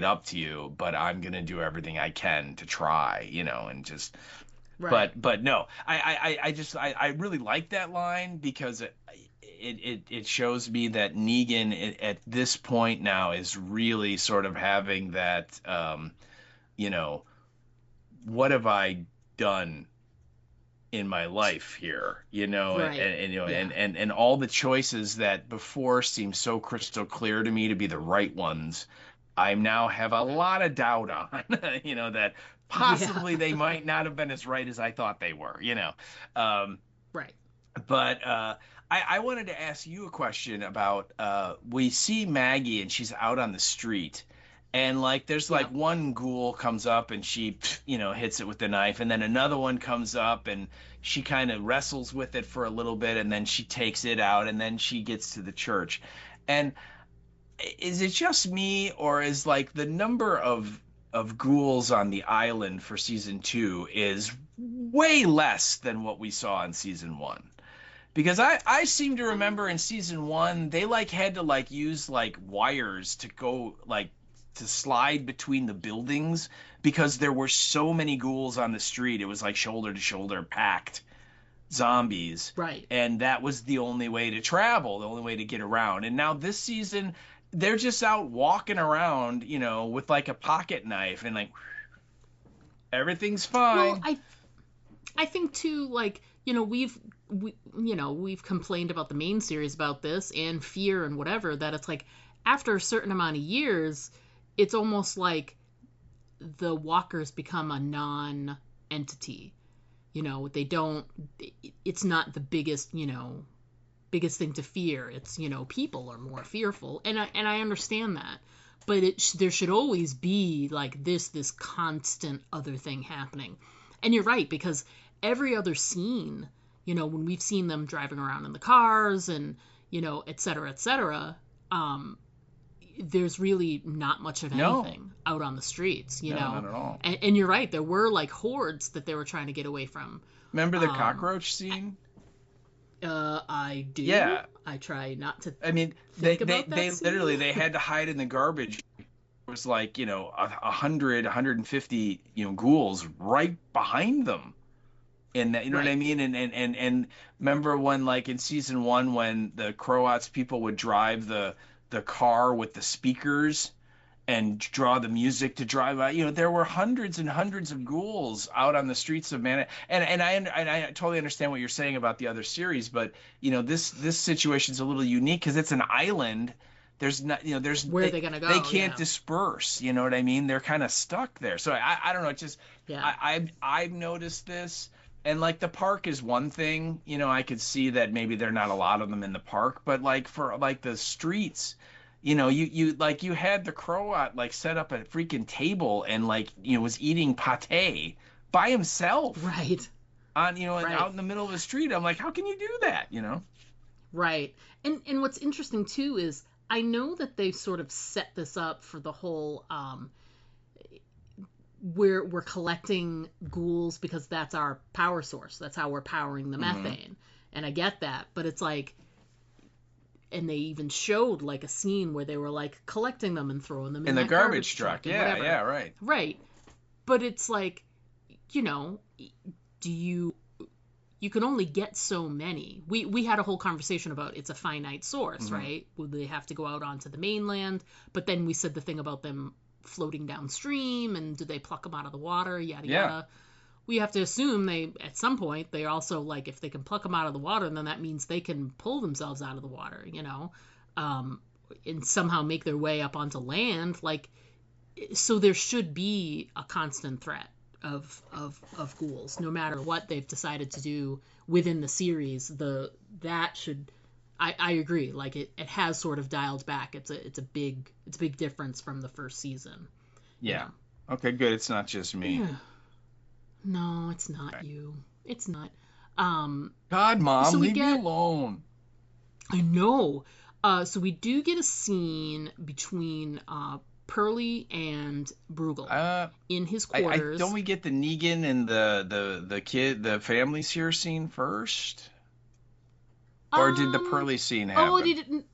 up to you, but I'm gonna do everything I can to try, you know, and just. Right. But no, I really like that line because it shows me that Negan at this point now is really sort of having that, you know, what have I done in my life here, you know, right. and you know, and all the choices that before seemed so crystal clear to me to be the right ones, I now have a lot of doubt on, you know, that possibly they might not have been as right as I thought they were, you know. Right. But I wanted to ask you a question about, we see Maggie and she's out on the street, and like there's like one ghoul comes up and she, you know, hits it with the knife, and then another one comes up and she kind of wrestles with it for a little bit, and then she takes it out, and then she gets to the church. And is it just me, or is like the number of ghouls on the island for season 2 is way less than what we saw in season 1? Because I seem to remember in season 1 they like had to like use like wires to go like to slide between the buildings because there were so many ghouls on the street. It was like shoulder to shoulder packed zombies. Right. And that was the only way to travel, the only way to get around. And now this season they're just out walking around, you know, with like a pocket knife and like everything's fine. Well, I think too, like, you know, we've complained about the main series about this and Fear and whatever, that it's like after a certain amount of years, it's almost like the walkers become a non-entity. You know, it's not the biggest thing to fear. It's, you know, people are more fearful. And I understand that. But there should always be like this constant other thing happening. And you're right, because every other scene, you know, when we've seen them driving around in the cars and, you know, et cetera, there's really not much of anything out on the streets, you know. Not at all. And you're right, there were like hordes that they were trying to get away from. Remember the cockroach scene? I do. Yeah. I try not to. I mean, they literally they had to hide in the garbage. It was like, you know, 150, you know, ghouls right behind them. And that, you know what I mean? And remember when, like in season 1, when the Croats people would drive the car with the speakers and draw the music to drive out, you know, there were hundreds and hundreds of ghouls out on the streets of Manhattan. And I totally understand what you're saying about the other series, but you know, this situation's a little unique because it's an island. There's not, you know, where are they gonna go? They can't disperse. You know what I mean? They're kind of stuck there. So I don't know. It's just I've noticed this. And like the park is one thing, you know, I could see that maybe there are not a lot of them in the park, but like for like the streets, you know, you had the Croat like set up a freaking table and like, you know, was eating pate by himself. Right. on, Right. out in the middle of the street. I'm like, how can you do that? Right. And what's interesting too is I know that they sort of set this up for the whole we're collecting ghouls because that's our power source. That's how we're powering the methane. And I get that, but it's like, and they even showed like a scene where they were like collecting them and throwing them in the that garbage truck. and Yeah, whatever. yeah, right. Right. But it's like, you can only get so many. We had a whole conversation about it's a finite source, right? Would they have to go out onto the mainland? But then we said the thing about them floating downstream, and do they pluck them out of the water? Yada yada. We have to assume at some point they also, like, if they can pluck them out of the water, then that means they can pull themselves out of the water, and somehow make their way up onto land. Like, so there should be a constant threat of ghouls, no matter what they've decided to do within the series. I agree. Like, it has sort of dialed back. It's a big difference from the first season. Yeah. Okay, good. It's not just me. Yeah. No, it's not you. It's not. God, Mom, so leave me alone. I know. So we do get a scene between Pearlie and Bruegel in his quarters. Don't we get the Negan and the kid, the family seer scene first? Or did the Pearlie scene happen? Oh, it didn't.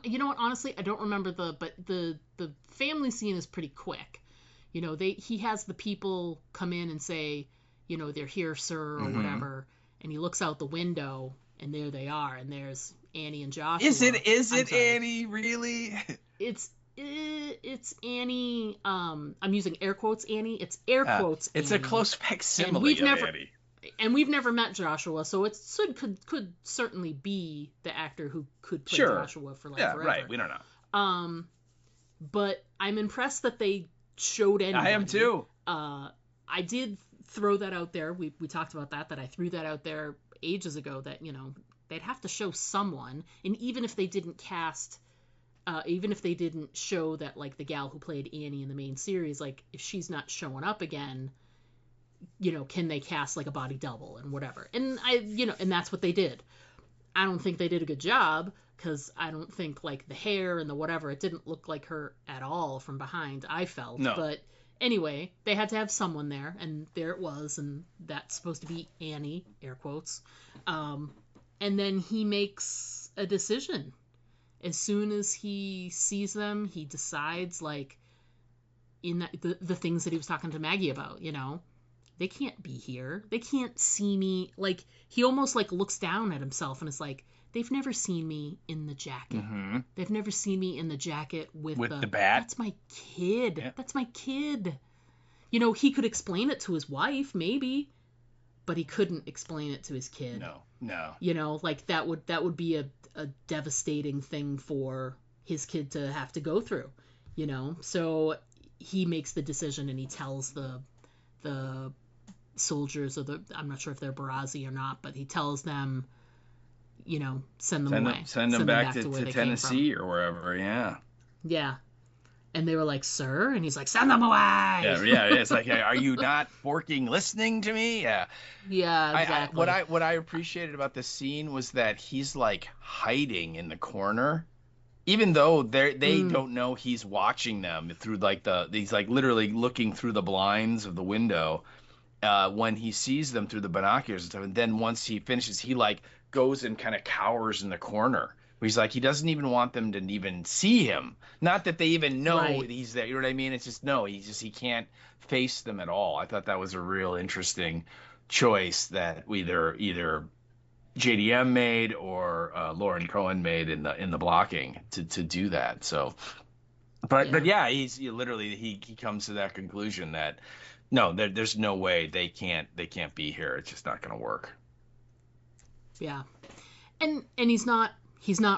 You know what? Honestly, I don't remember but the family scene is pretty quick. He has the people come in and say, they're here, sir, or whatever, and he looks out the window, and there they are, and there's Annie and Joshua. Is it Annie, really? It's Annie. I'm using air quotes, Annie. It's air quotes. It's Annie. a close facsimile of Annie. And we've never met Joshua, so it could certainly be the actor who could play Joshua for forever. Right. We don't know. But I'm impressed that they showed anybody. I am too. I did throw that out there. We talked about that I threw that out there ages ago, that they'd have to show someone, and even if they didn't cast, even if they didn't show that, like, the gal who played Annie in the main series, like, if she's not showing up again, can they cast like a body double and whatever? And and that's what they did. I don't think they did a good job, because I don't think, like, the hair and the whatever, it didn't look like her at all from behind, I felt. No. But anyway, they had to have someone there, and there it was, and that's supposed to be Annie, air quotes. And then he makes a decision. As soon as he sees them, he decides, like, in the things that he was talking to Maggie about, they can't be here. They can't see me. Like, he almost, like, looks down at himself and is like, they've never seen me in the jacket. Mm-hmm. They've never seen me in the jacket with the bat. That's my kid. Yeah. That's my kid. He could explain it to his wife, maybe, but he couldn't explain it to his kid. No. Like, that would be a devastating thing for his kid to have to go through, So he makes the decision, and he tells the soldiers, I'm not sure if they're Barazi or not, but he tells them, send them away. Send them back to Tennessee or wherever, yeah. Yeah. And they were like, sir? And he's like, send them away! Yeah, it's like, are you not listening to me? Yeah. Yeah, exactly. What I appreciated about this scene was that he's, like, hiding in the corner, even though they don't know he's watching them through, like, he's, like, literally looking through the blinds of the window. When he sees them through the binoculars and stuff, and then once he finishes, he, like, goes and kind of cowers in the corner. He's like, he doesn't even want them to even see him. Not that they even know he's there. You know what I mean? It's just, no, he can't face them at all. I thought that was a real interesting choice that either JDM made or Lauren Cohen made in the blocking to do that. So, but yeah, he literally comes to that conclusion that, no, there's no way they can't be here. It's just not going to work. Yeah. And he's not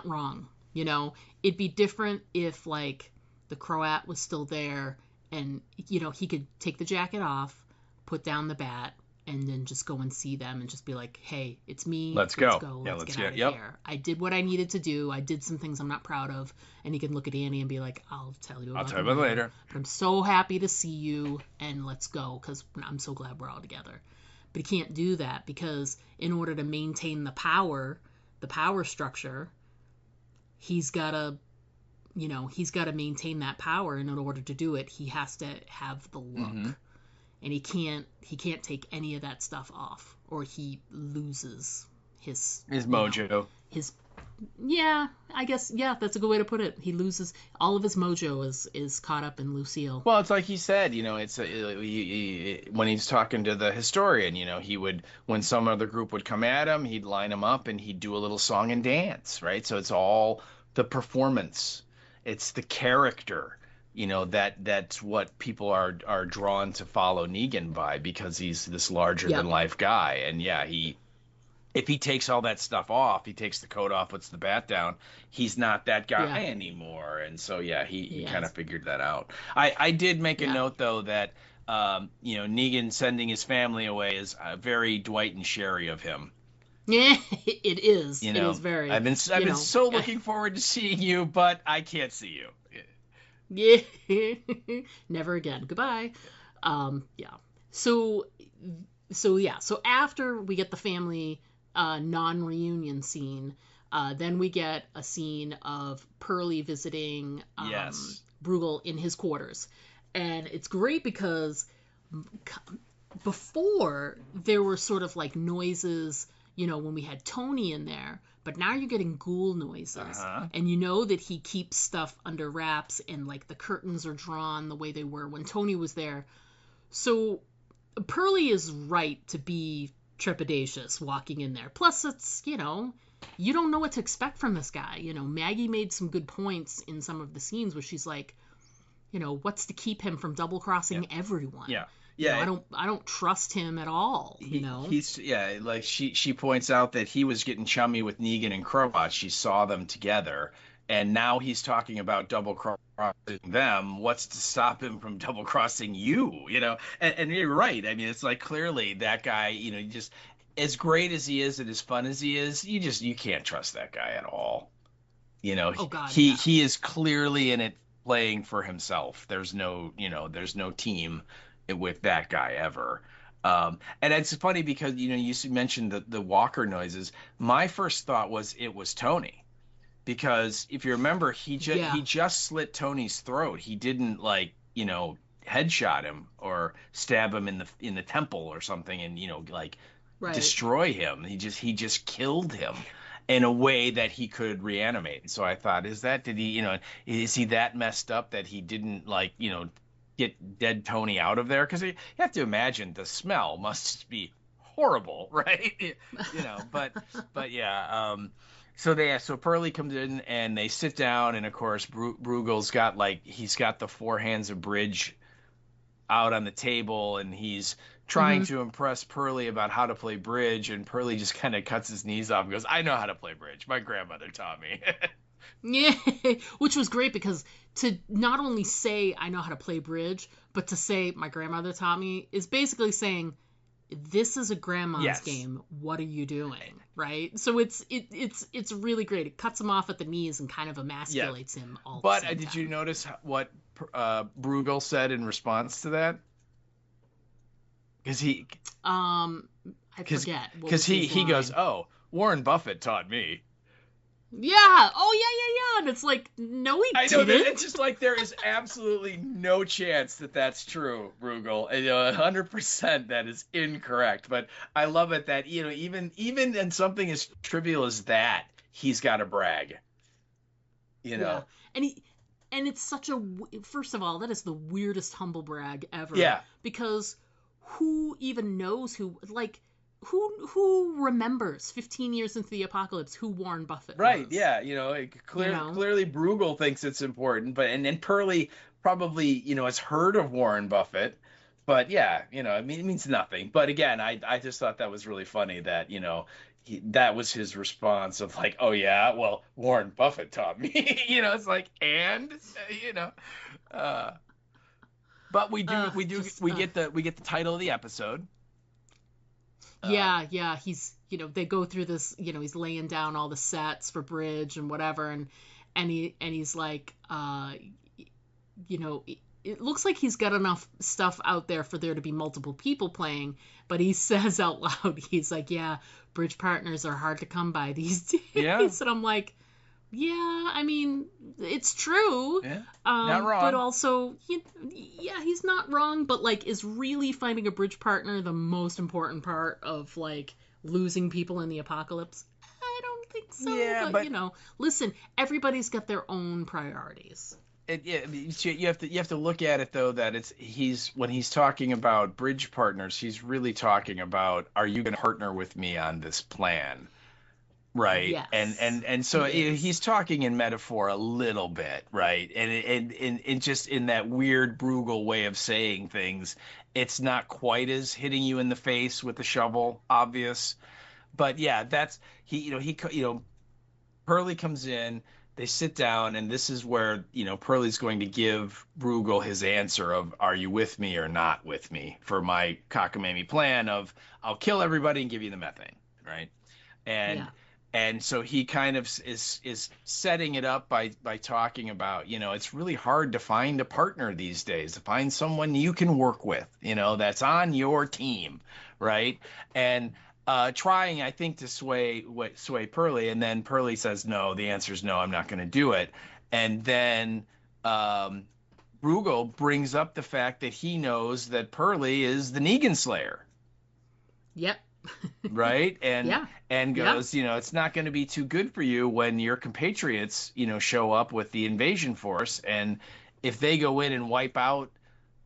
wrong. It'd be different if, like, the Croat was still there and, he could take the jacket off, put down the bat, and then just go and see them and just be like, hey, it's me. Let's go. Yeah, let's get out of here. I did what I needed to do. I did some things I'm not proud of. And he can look at Annie and be like, I'll tell you about it later. But I'm so happy to see you, and let's go, because I'm so glad we're all together. But he can't do that because in order to maintain the power structure, he's got to maintain that power. And in order to do it, he has to have the look. Mm-hmm. And he can't take any of that stuff off, or he loses his mojo. I guess that's a good way to put it. He loses all of his mojo is caught up in Lucille. Well, it's like he said, when he's talking to the historian, he would, when some other group would come at him, he'd line them up and he'd do a little song and dance, right? So it's all the performance, it's the character. That's what people are drawn to follow Negan by, because he's this larger than life guy. And if he takes all that stuff off, he takes the coat off, puts the bat down, he's not that guy anymore. And so he kind of figured that out. I did make a note though that Negan sending his family away is very Dwight and Sherry of him. Yeah, it is. It is very. I've been so looking forward to seeing you, but I can't see you. Yeah, never again. Goodbye. So after we get the family non-reunion scene, then we get a scene of Pearlie visiting Bruegel in his quarters, and it's great because before there were sort of like noises, when we had Tony in there. But now you're getting ghoul noises, and you know that he keeps stuff under wraps, and like the curtains are drawn the way they were when Tony was there. So Pearlie is right to be trepidatious walking in there. Plus, it's, you don't know what to expect from this guy. Maggie made some good points in some of the scenes where she's like, what's to keep him from double crossing everyone? Yeah. Yeah, I don't trust him at all. He's like she points out that he was getting chummy with Negan and Crowbot. She saw them together, and now he's talking about double crossing them. What's to stop him from double crossing you? And you're right. I mean, it's like clearly that guy. Just as great as he is and as fun as he is, you can't trust that guy at all. Oh God, he is clearly in it playing for himself. There's no team with that guy ever. And it's funny because you mentioned the walker noises. My first thought was it was Tony, because if you remember, he just slit Tony's throat. He didn't headshot him or stab him in the temple or something and destroy him. He just killed him in a way that he could reanimate. So I thought, is he that messed up that he didn't get dead Tony out of there? Because you have to imagine the smell must be horrible, right? But yeah. So Pearlie comes in and they sit down, and of course Bruegel's got he's got the 4 hands of bridge out on the table, and he's trying to impress Pearlie about how to play bridge, and Pearlie just kind of cuts his knees off and goes, "I know how to play bridge. My grandmother taught me." Yeah, which was great, because to not only say I know how to play bridge, but to say my grandmother taught me is basically saying this is a grandma's game. What are you doing? Right? So it's really great. It cuts him off at the knees and kind of emasculates him all. But did you notice what Bruegel said in response to that? Because I forget. Because he goes, "Oh, Warren Buffett taught me." Yeah. Oh, yeah. And it's like, no, he didn't. I know. It's just like there is absolutely no chance that that's true, Bruegel. 100% that is incorrect. But I love it that even in something as trivial as that, he's got to brag. Yeah. And it's such first of all, that is the weirdest humble brag ever. Yeah. Because who even knows who remembers 15 years into the apocalypse who Warren Buffett was? Right, yeah, clearly Bruegel thinks it's important, but and Pearlie probably, has heard of Warren Buffett, but yeah, it means nothing. But again, I just thought that was really funny that, that was his response of like, "Oh yeah, well, Warren Buffett taught me." It's like, and but we get the title of the episode. Yeah, he's, they go through this, he's laying down all the sets for bridge and whatever, and he's like, it looks like he's got enough stuff out there for there to be multiple people playing, but he says out loud, he's like, yeah, bridge partners are hard to come by these days. Yeah. And I'm like, yeah, I mean, it's true. Yeah, not wrong. But also, yeah, he's not wrong, but, like, is really finding a bridge partner the most important part of, like, losing people in the apocalypse? I don't think so. Yeah, but, you know, listen, everybody's got their own priorities. You have to look at it though that when he's talking about bridge partners, he's really talking about, are you going to partner with me on this plan, right? Yes, and so he's talking in metaphor a little bit, right? And just in that weird Bruegel way of saying things, it's not quite as hitting you in the face with the shovel obvious, but yeah, that's he Pearlie comes in. They sit down, and this is where, Pearlie's going to give Bruegel his answer of, are you with me or not with me for my cockamamie plan of, I'll kill everybody and give you the methane, right? And so he kind of is setting it up by talking about, it's really hard to find a partner these days, to find someone you can work with, that's on your team, right? And trying, I think, to sway Pearlie, and then Pearlie says no. The answer is no. I'm not going to do it. And then Bruegel brings up the fact that he knows that Pearlie is the Negan Slayer. Yep. Right? And goes, it's not going to be too good for you when your compatriots, show up with the invasion force, and if they go in and wipe out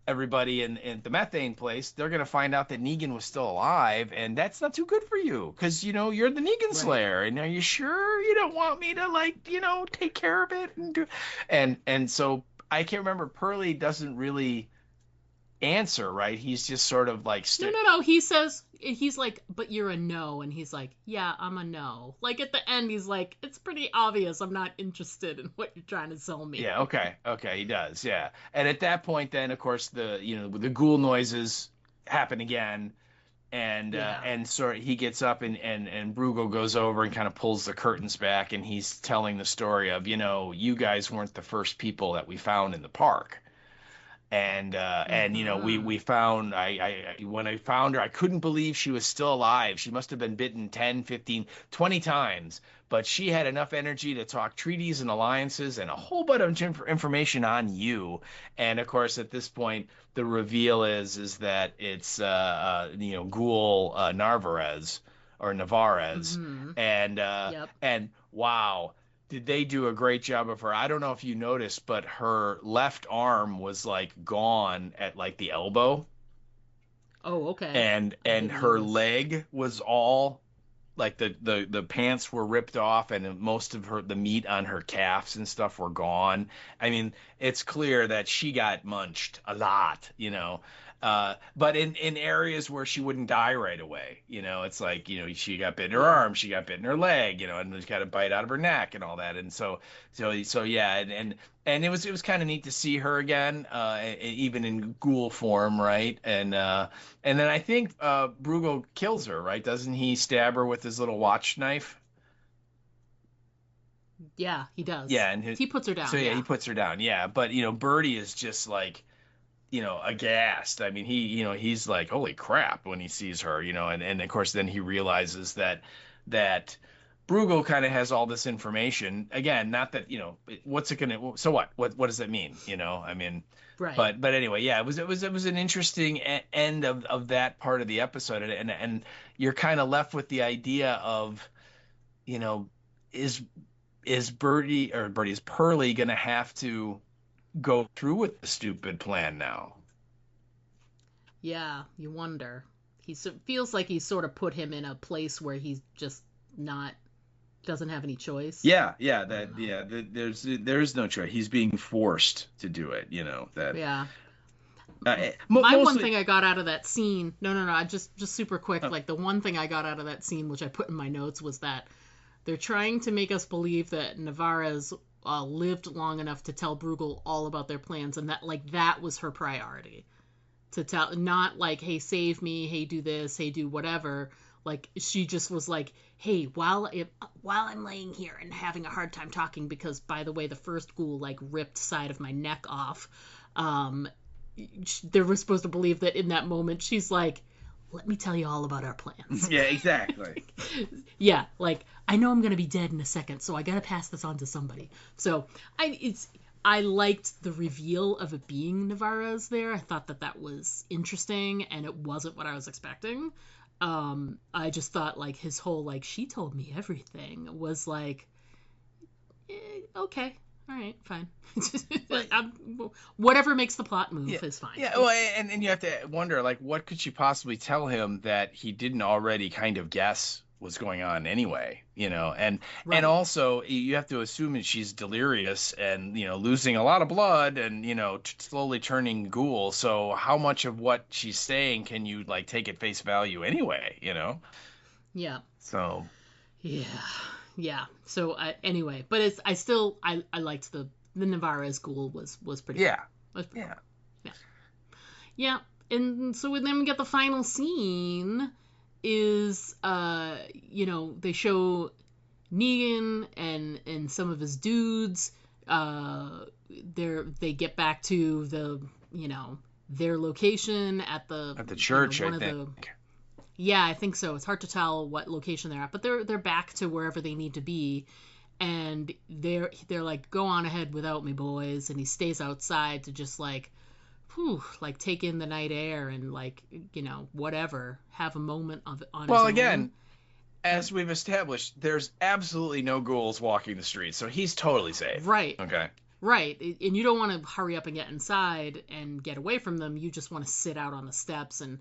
everybody in the methane place, they're going to find out that Negan was still alive, and that's not too good for you because, you're the Negan Slayer, and are you sure you don't want me to, take care of it? And so I can't remember, Pearlie doesn't really answer, right? He's just sort of like... No. He says, he's like, but you're a no, and he's like, yeah, I'm a no. Like, at the end, he's like, it's pretty obvious I'm not interested in what you're trying to sell me. Yeah, okay, he does, yeah. And at that point, then, of course, the ghoul noises happen again, and so he gets up, and Bruegel goes over and kind of pulls the curtains back, and he's telling the story of, you guys weren't the first people that we found in the park. And we found, when I found her, I couldn't believe she was still alive. She must have been bitten 10, 15, 20 times, but she had enough energy to talk treaties and alliances and a whole bunch of information on you. And of course, at this point, the reveal is that it's Ghoul Narvaez or Navarez, and wow. Did they do a great job of her? I don't know if you noticed, but her left arm was like gone at like the elbow. Oh, okay. And her leg was all like the pants were ripped off, and most of the meat on her calves and stuff were gone. I mean, it's clear that she got munched a lot, but in areas where she wouldn't die right away, it's like, she got bit in her arm, she got bit in her leg, and she got a bite out of her neck and all that. And so yeah. And it was kind of neat to see her again, even in ghoul form. Right. And then I think, Bruegel kills her, right? Doesn't he stab her with his little watch knife? Yeah, he does. Yeah. And he puts her down. So yeah, he puts her down. Yeah. But, Birdie is just like, aghast. I mean, he's like, holy crap when he sees her, and of course then he realizes that Bruegel kind of has all this information. Again, not that, what's it gonna, so what does that mean? I mean, right. But anyway, yeah, it was an interesting end of that part of the episode, and you're kind of left with the idea of, is Pearlie gonna have to go through with the stupid plan now? Yeah, you wonder. Feels like he sort of put him in a place where he's just doesn't have any choice. Yeah, there's no choice. He's being forced to do it, that. Yeah. Mostly... one thing I got out of that scene, no, just super quick, like the one thing I got out of that scene, which I put in my notes, was that they're trying to make us believe that Navarez lived long enough to tell Bruegel all about their plans, and that was her priority. To tell, not like, hey, save me, hey, do this, hey, do whatever. Like, she just was like, hey, while I'm laying here and having a hard time talking because, by the way, the first ghoul, ripped side of my neck off, They were supposed to believe that in that moment she's like, let me tell you all about our plans. Yeah, exactly. Yeah, like, I know I'm going to be dead in a second, so I got to pass this on to somebody. So I liked the reveal of it being Navarez there. I thought that was interesting, and it wasn't what I was expecting. I just thought, like, his whole, like, she told me everything was like, okay, all right, fine. Whatever makes the plot move is fine. Yeah, well, and you have to wonder, like, what could she possibly tell him that he didn't already kind of guess was going on anyway, and also you have to assume that she's delirious and, losing a lot of blood and, slowly turning ghoul. So how much of what she's saying can you, like, take at face value anyway, Yeah. So. Yeah. So anyway, but I liked the Navarez ghoul was pretty Yeah. Cool. Yeah. And so then we get the final scene is, they show Negan and some of his dudes, they get back to the, their location at the church, I think. Yeah, I think so. It's hard to tell what location they're at, but they're back to wherever they need to be, and they're like, go on ahead without me, boys, and he stays outside to just like take in the night air and, like, whatever, have a moment of it on his own. Well, again, as we've established, there's absolutely no ghouls walking the streets, so he's totally safe. Right. Okay. Right. And you don't want to hurry up and get inside and get away from them. You just want to sit out on the steps and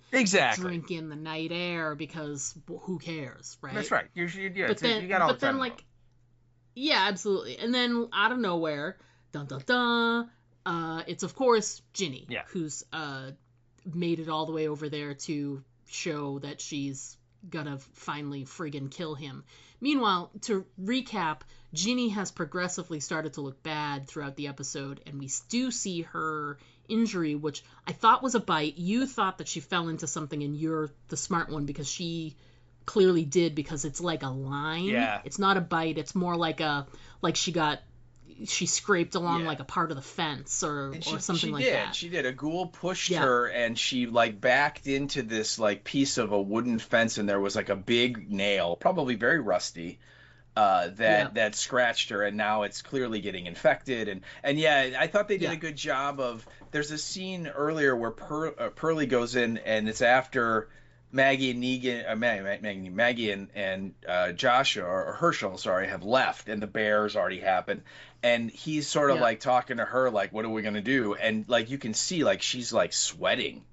drink in the night air because who cares, right? That's right. You got all the time. Like, yeah, absolutely. And then out of nowhere, dun dun dun, it's of course Ginny, who's made it all the way over there to show that she's gonna finally friggin' kill him. Meanwhile, to recap, Ginny has progressively started to look bad throughout the episode, and we do see her injury, which I thought was a bite. You thought that she fell into something, and you're the smart one because she clearly did, because it's like a line. Yeah. It's not a bite. It's more like she scraped along like a part of the fence or something like that. She did. A ghoul pushed her, and she, like, backed into this, like, piece of a wooden fence, and there was, like, a big nail, probably very rusty, that scratched her, and now it's clearly getting infected. And I thought they did a good job of. There's a scene earlier where Pearlie goes in, and it's after Maggie and Negan, Maggie and Joshua or Herschel, have left, and the bear's already happened, and he's sort of like talking to her, like, what are we gonna do? And, like, you can see, like, she's like sweating,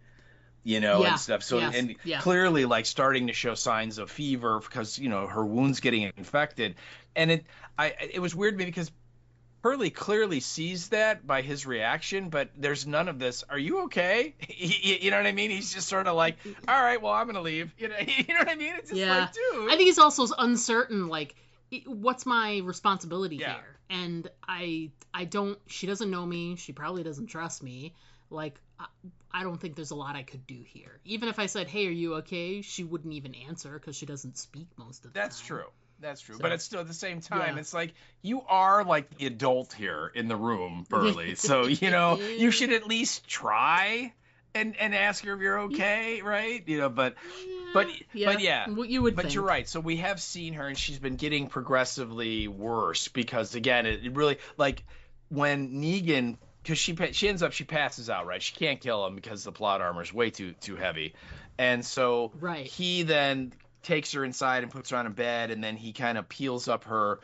and stuff. So clearly, like, starting to show signs of fever because her wound's getting infected, and it was weird to me because Pearlie clearly sees that by his reaction, but there's none of this, are you okay? You know what I mean? He's just sort of like, all right, well, I'm going to leave. You know what I mean? It's just like, dude. I think he's also uncertain, like, what's my responsibility here? And she doesn't know me. She probably doesn't trust me. Like, I don't think there's a lot I could do here. Even if I said, hey, are you okay? She wouldn't even answer because she doesn't speak most of the time. That's true. So, but it's still at the same time, it's like, you are like the adult here in the room, Pearlie. So, you should at least try and ask her if you're okay, right? But you would think. You're right. So we have seen her, and she's been getting progressively worse because, again, it really, like, when Negan, because she passes out, right? She can't kill him because the plot armor is way too heavy, and so he then takes her inside and puts her on a bed, and then he kind of peels up her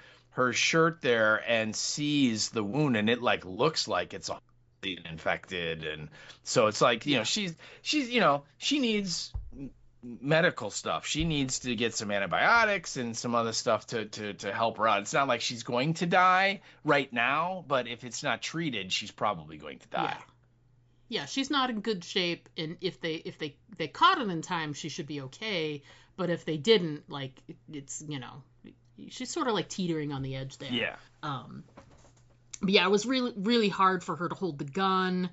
shirt there and sees the wound, and it, like, looks like it's infected, and so it's like, she's she needs medical stuff. She needs to get some antibiotics and some other stuff to help her out. It's not like she's going to die right now, but if it's not treated, she's probably going to die. Yeah, she's not in good shape, and if they caught it in time, she should be okay. But if they didn't, like, it's, she's sort of like teetering on the edge there. Yeah. But yeah, it was really, really hard for her to hold the gun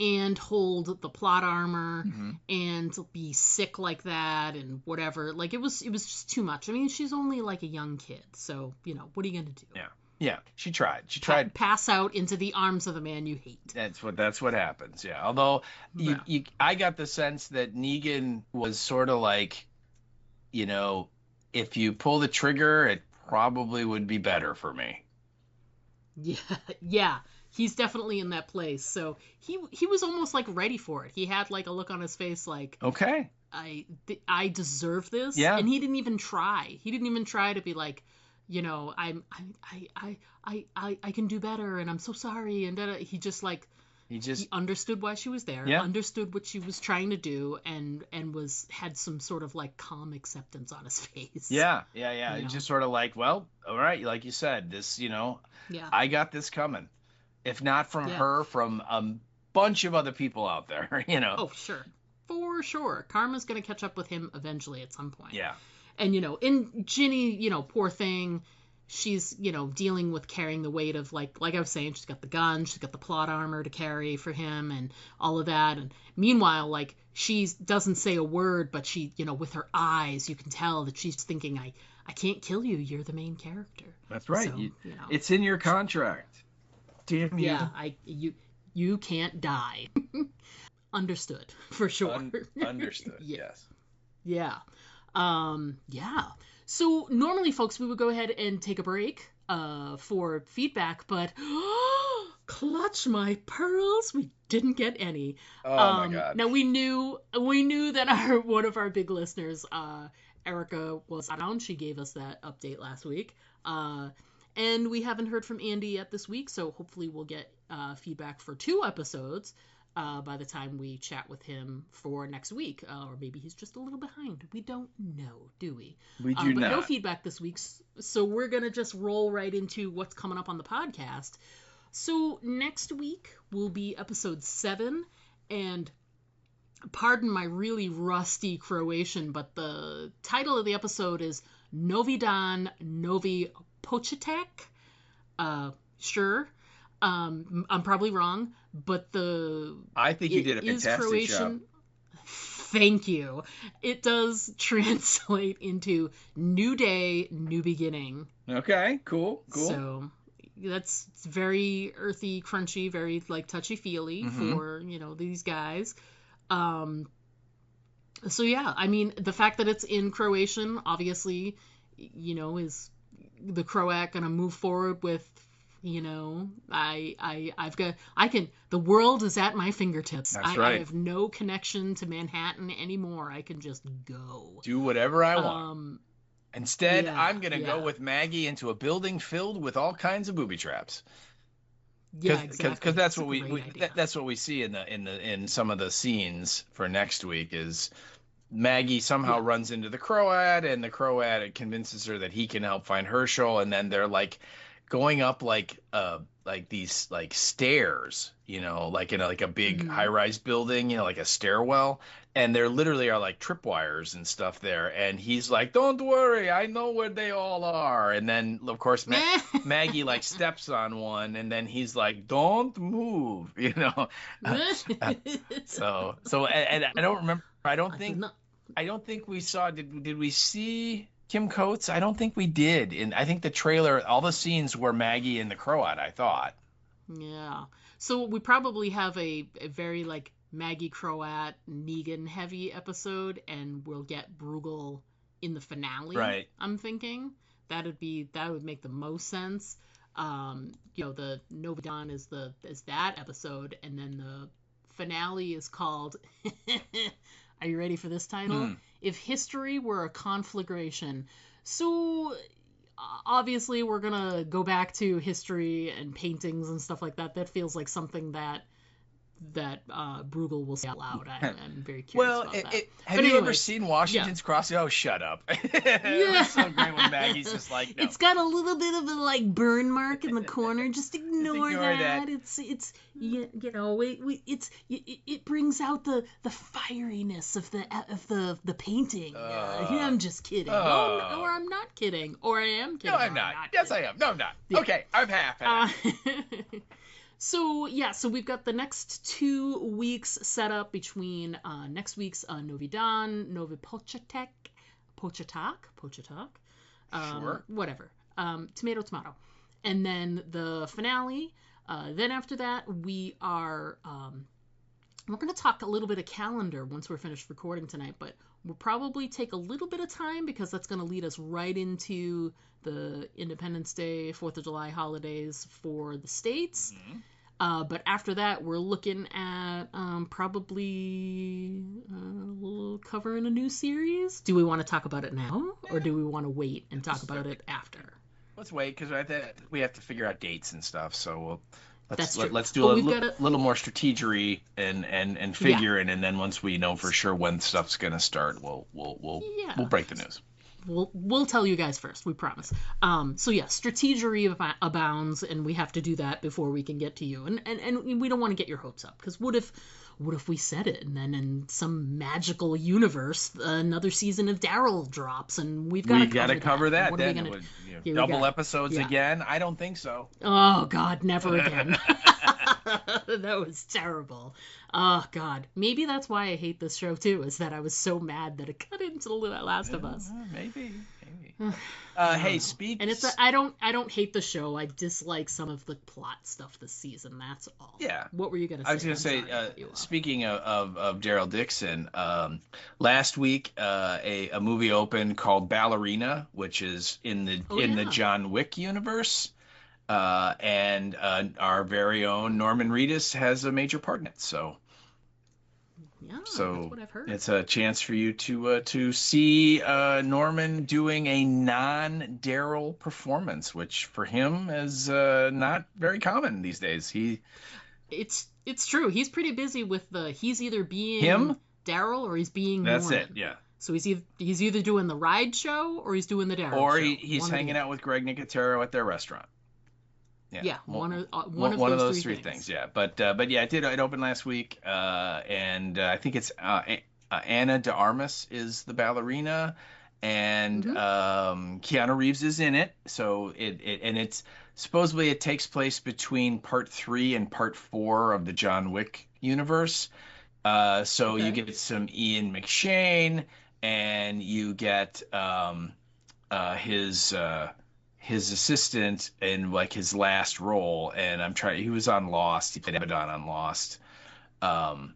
and hold the plot armor and be sick like that and whatever. Like, it was just too much. I mean, she's only like a young kid, so, what are you going to do? Yeah, she tried. Pass out into the arms of a man you hate. That's what happens. Yeah. Although I got the sense that Negan was sort of like, if you pull the trigger, it probably would be better for me. Yeah. He's definitely in that place. So he was almost like ready for it. He had like a look on his face like, okay, I deserve this. Yeah. And he didn't even try. He didn't even try to be like, I can do better, and I'm so sorry. And he just like, he understood why she was there, understood what she was trying to do, and had some sort of like calm acceptance on his face. Yeah. It's just sort of like, well, all right, like you said, this, I got this coming. If not from her, from a bunch of other people out there, Oh, sure. For sure. Karma's going to catch up with him eventually at some point. Yeah. And, and Ginny, poor thing, she's, dealing with carrying the weight of, like I was saying, she's got the gun, she's got the plot armor to carry for him and all of that. And meanwhile, like, she doesn't say a word, but she, with her eyes, you can tell that she's thinking, I can't kill you. You're the main character. That's right. So, it's in your contract. Damn you. Yeah, you can't die. Understood, for sure. Understood, yes. Yeah. Yeah. So normally, folks, we would go ahead and take a break for feedback, but clutch my pearls, we didn't get any. Oh my God. Now we knew that one of our big listeners, Erica, was around. She gave us that update last week. And we haven't heard from Andy yet this week, so hopefully we'll get feedback for 2 episodes by the time we chat with him for next week. Or maybe he's just a little behind. We don't know, do we? We do not. But no feedback this week, so we're going to just roll right into what's coming up on the podcast. So next week will be episode 7, and pardon my really rusty Croatian, but the title of the episode is Novi Dan, Novi Početak. Sure. I'm probably wrong, but I think you did a fantastic job. Thank you. It does translate into new day, new beginning. Okay, cool. So it's very earthy, crunchy, very like touchy-feely for, these guys. So yeah, I mean, the fact that it's in Croatian, obviously, is the Croat gonna move forward with, the world is at my fingertips. That's right. I have no connection to Manhattan anymore. I can just go. Do whatever I want. Instead, I'm gonna go with Maggie into a building filled with all kinds of booby traps. Yeah, exactly. Because that's what that's what we see in some of the scenes for next week is Maggie somehow runs into the Croat, and the Croat convinces her that he can help find Herschel, and then they're like going up like these like stairs, like in a big high-rise building, like a stairwell, and there literally are like tripwires and stuff there, and he's like, "Don't worry, I know where they all are." And then of course Maggie like steps on one, and then he's like, "Don't move," So and I don't remember. I don't think we saw. Did we see Kim Coates? I don't think we did. And I think the trailer, all the scenes were Maggie and the Croat, I thought. Yeah. So we probably have a very like Maggie Croat Negan heavy episode, and we'll get Bruegel in the finale. Right. I'm thinking that would make the most sense. The Novi Dan is that episode, and then the finale is called. Are you ready for this title? If History Were a Conflagration. So obviously we're gonna go back to history and paintings and stuff like that. That feels like something that Bruegel will say out loud. I'm very curious about that. Have you ever seen Washington's Crossing? Oh, shut up. It was so great when Maggie's just like, no. It's got a little bit of a like burn mark in the corner. Just ignore that. It brings out the fieriness of the painting. I'm just kidding. Or I'm not kidding. Or I am kidding. No, I'm not. Yes, I am. No, I'm not. Yeah. Okay, I'm half. So we've got the next 2 weeks set up between next week's Novi Dan, Novi Početak, sure. whatever, tomato, And then the finale. Then after that, we are... we're going to talk a little bit of calendar once we're finished recording tonight, but we'll probably take a little bit of time because that's going to lead us right into the Independence Day, 4th of July holidays for the States. But after that, we're looking at probably covering a new series. Do we want to talk about it now, or do we want to wait and talk about it after? Let's wait, because we have to figure out dates and stuff, so let's do But a little more strategery and figuring, and then once we know for sure when stuff's gonna start, we'll break the news. We'll tell you guys first, we promise. So yeah, strategery abounds, and we have to do that before we can get to you. And we don't want to get your hopes up, because what if we said it, and then in some magical universe, another season of Daryl drops, and we've got to cover that. What then are we gonna, double episodes again? I don't think so. Oh God, never again. That was terrible. Oh God, maybe that's why I hate this show too. Is that I was so mad that it cut into The Last of Us. Maybe. Hey, speak. And I don't hate the show. I dislike some of the plot stuff this season. That's all. Yeah. What were you gonna say? I was gonna say, speaking of Daryl Dixon, last week a movie opened called Ballerina, which is in the John Wick universe. And our very own Norman Reedus has a major part in it. So that's what I've heard. It's a chance for you to see Norman doing a non-Daryl performance, which for him is not very common these days. It's true. He's pretty busy with he's either being Daryl or he's being That's Norman. it. Yeah. So he's either doing the ride show or he's doing the Daryl show. Or he's hanging out with Greg Nicotero at their restaurant. Yeah, one of those three things. Yeah, but yeah, it opened last week, and I think it's Anna de Armas is the ballerina, and Keanu Reeves is in it. So it's supposedly it takes place between part 3 and part 4 of the John Wick universe. You get some Ian McShane, and you get his assistant in like his last role, and he was on Lost. He played Abaddon on Lost. I'm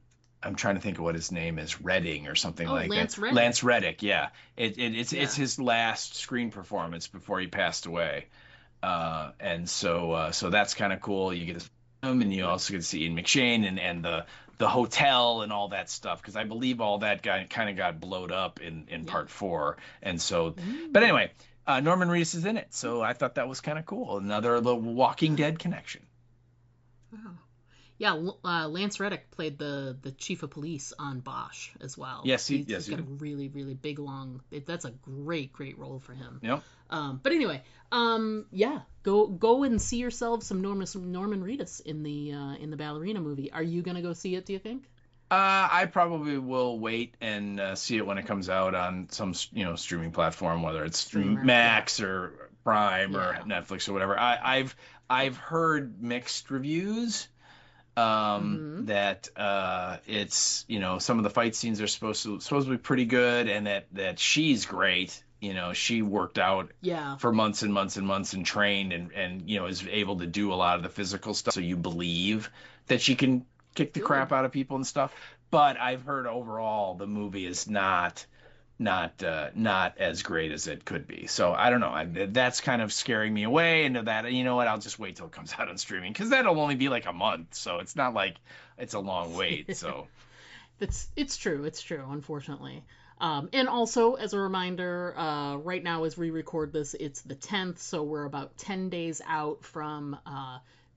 trying to think of what his name is, Redding or something like Lance that. Reddick. Lance Reddick, yeah. It's his last screen performance before he passed away. And so that's kind of cool. You get to see him, and you also get to see Ian McShane and the hotel and all that stuff, because I believe all that kind of got blowed up in part 4. And so, but anyway, Norman Reedus is in it, so I thought that was kind of cool. Another little Walking Dead connection. Wow. Yeah, Lance Reddick played the chief of police on Bosch as well. Yes, he's got a really, really big, long... That's a great role for him. Yep. But anyway, go and see yourself some Norman Reedus in the Ballerina movie. Are you going to go see it, do you think? I probably will wait and see it when it comes out on some streaming platform, whether it's Max or Prime or Netflix or whatever. I've heard mixed reviews that it's some of the fight scenes are supposed to be pretty good, and that she's great. She worked out for months and months and months and trained and is able to do a lot of the physical stuff, so you believe that she can kick the crap out of people and stuff. But I've heard overall the movie is not as great as it could be. So I don't know. That's kind of scaring me away into that. You know what? I'll just wait till it comes out on streaming, because that'll only be like a month. So it's not like it's a long wait. So it's true. Unfortunately. And also, as a reminder, right now as we record this, it's the 10th. So we're about 10 days out from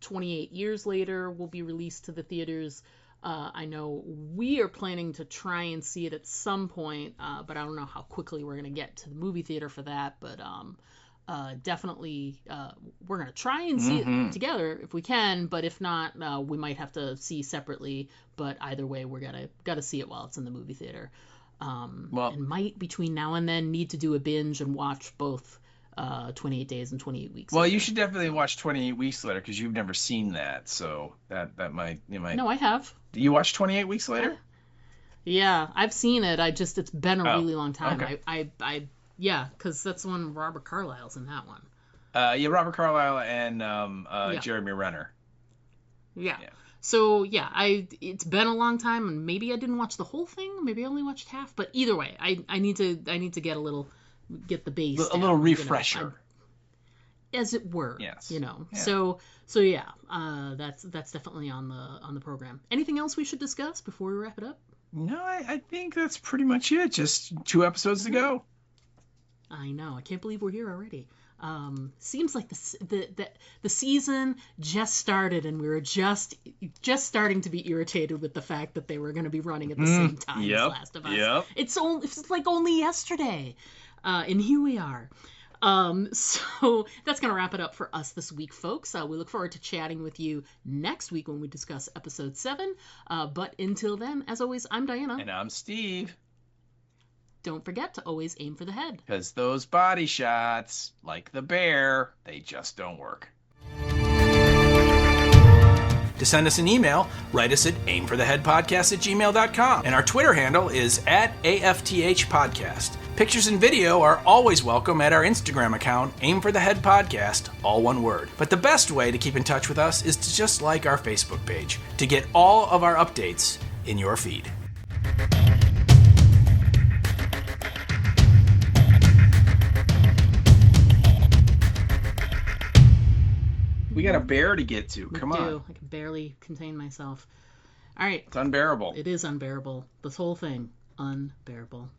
28 Years Later will be released to the theaters. I know we are planning to try and see it at some point, but I don't know how quickly we're going to get to the movie theater for that. But definitely we're going to try and see it together if we can. But if not, we might have to see separately. But either way, we're got to see it while it's in the movie theater. And might between now and then need to do a binge and watch both 28 Days and 28 Weeks Later. Later. You should definitely watch 28 Weeks Later, because you've never seen that, so that might No, I have. You watched 28 Weeks Later? Yeah, I've seen it. It's been a really long time. Okay. I because that's the one Robert Carlyle's in that one. Robert Carlyle and Yeah. Jeremy Renner. Yeah. Yeah. So yeah, it's been a long time, and maybe I didn't watch the whole thing. Maybe I only watched half. But either way, I need to get the base A little down, refresher. as it were. Yes. Yeah. So yeah, that's definitely on the program. Anything else we should discuss before we wrap it up? No, I think that's pretty much it. Just 2 episodes to go. I know. I can't believe we're here already. Seems like the season just started, and we were just starting to be irritated with the fact that they were going to be running at the same time as Last of Us. Yep. It's like only yesterday, and here we are. So that's going to wrap it up for us this week, folks. We look forward to chatting with you next week when we discuss episode 7. But until then, as always, I'm Diana. And I'm Steve. Don't forget to always aim for the head. Because those body shots, like the bear, they just don't work. To send us an email, write us at aimfortheheadpodcast@gmail.com. And our Twitter handle is @AFTH Podcast. Pictures and video are always welcome at our Instagram account, Aim for the Head Podcast, all one word. But the best way to keep in touch with us is to just like our Facebook page to get all of our updates in your feed. We got a bear to get to. Come on. I can barely contain myself. All right. It's unbearable. It is unbearable. This whole thing, unbearable.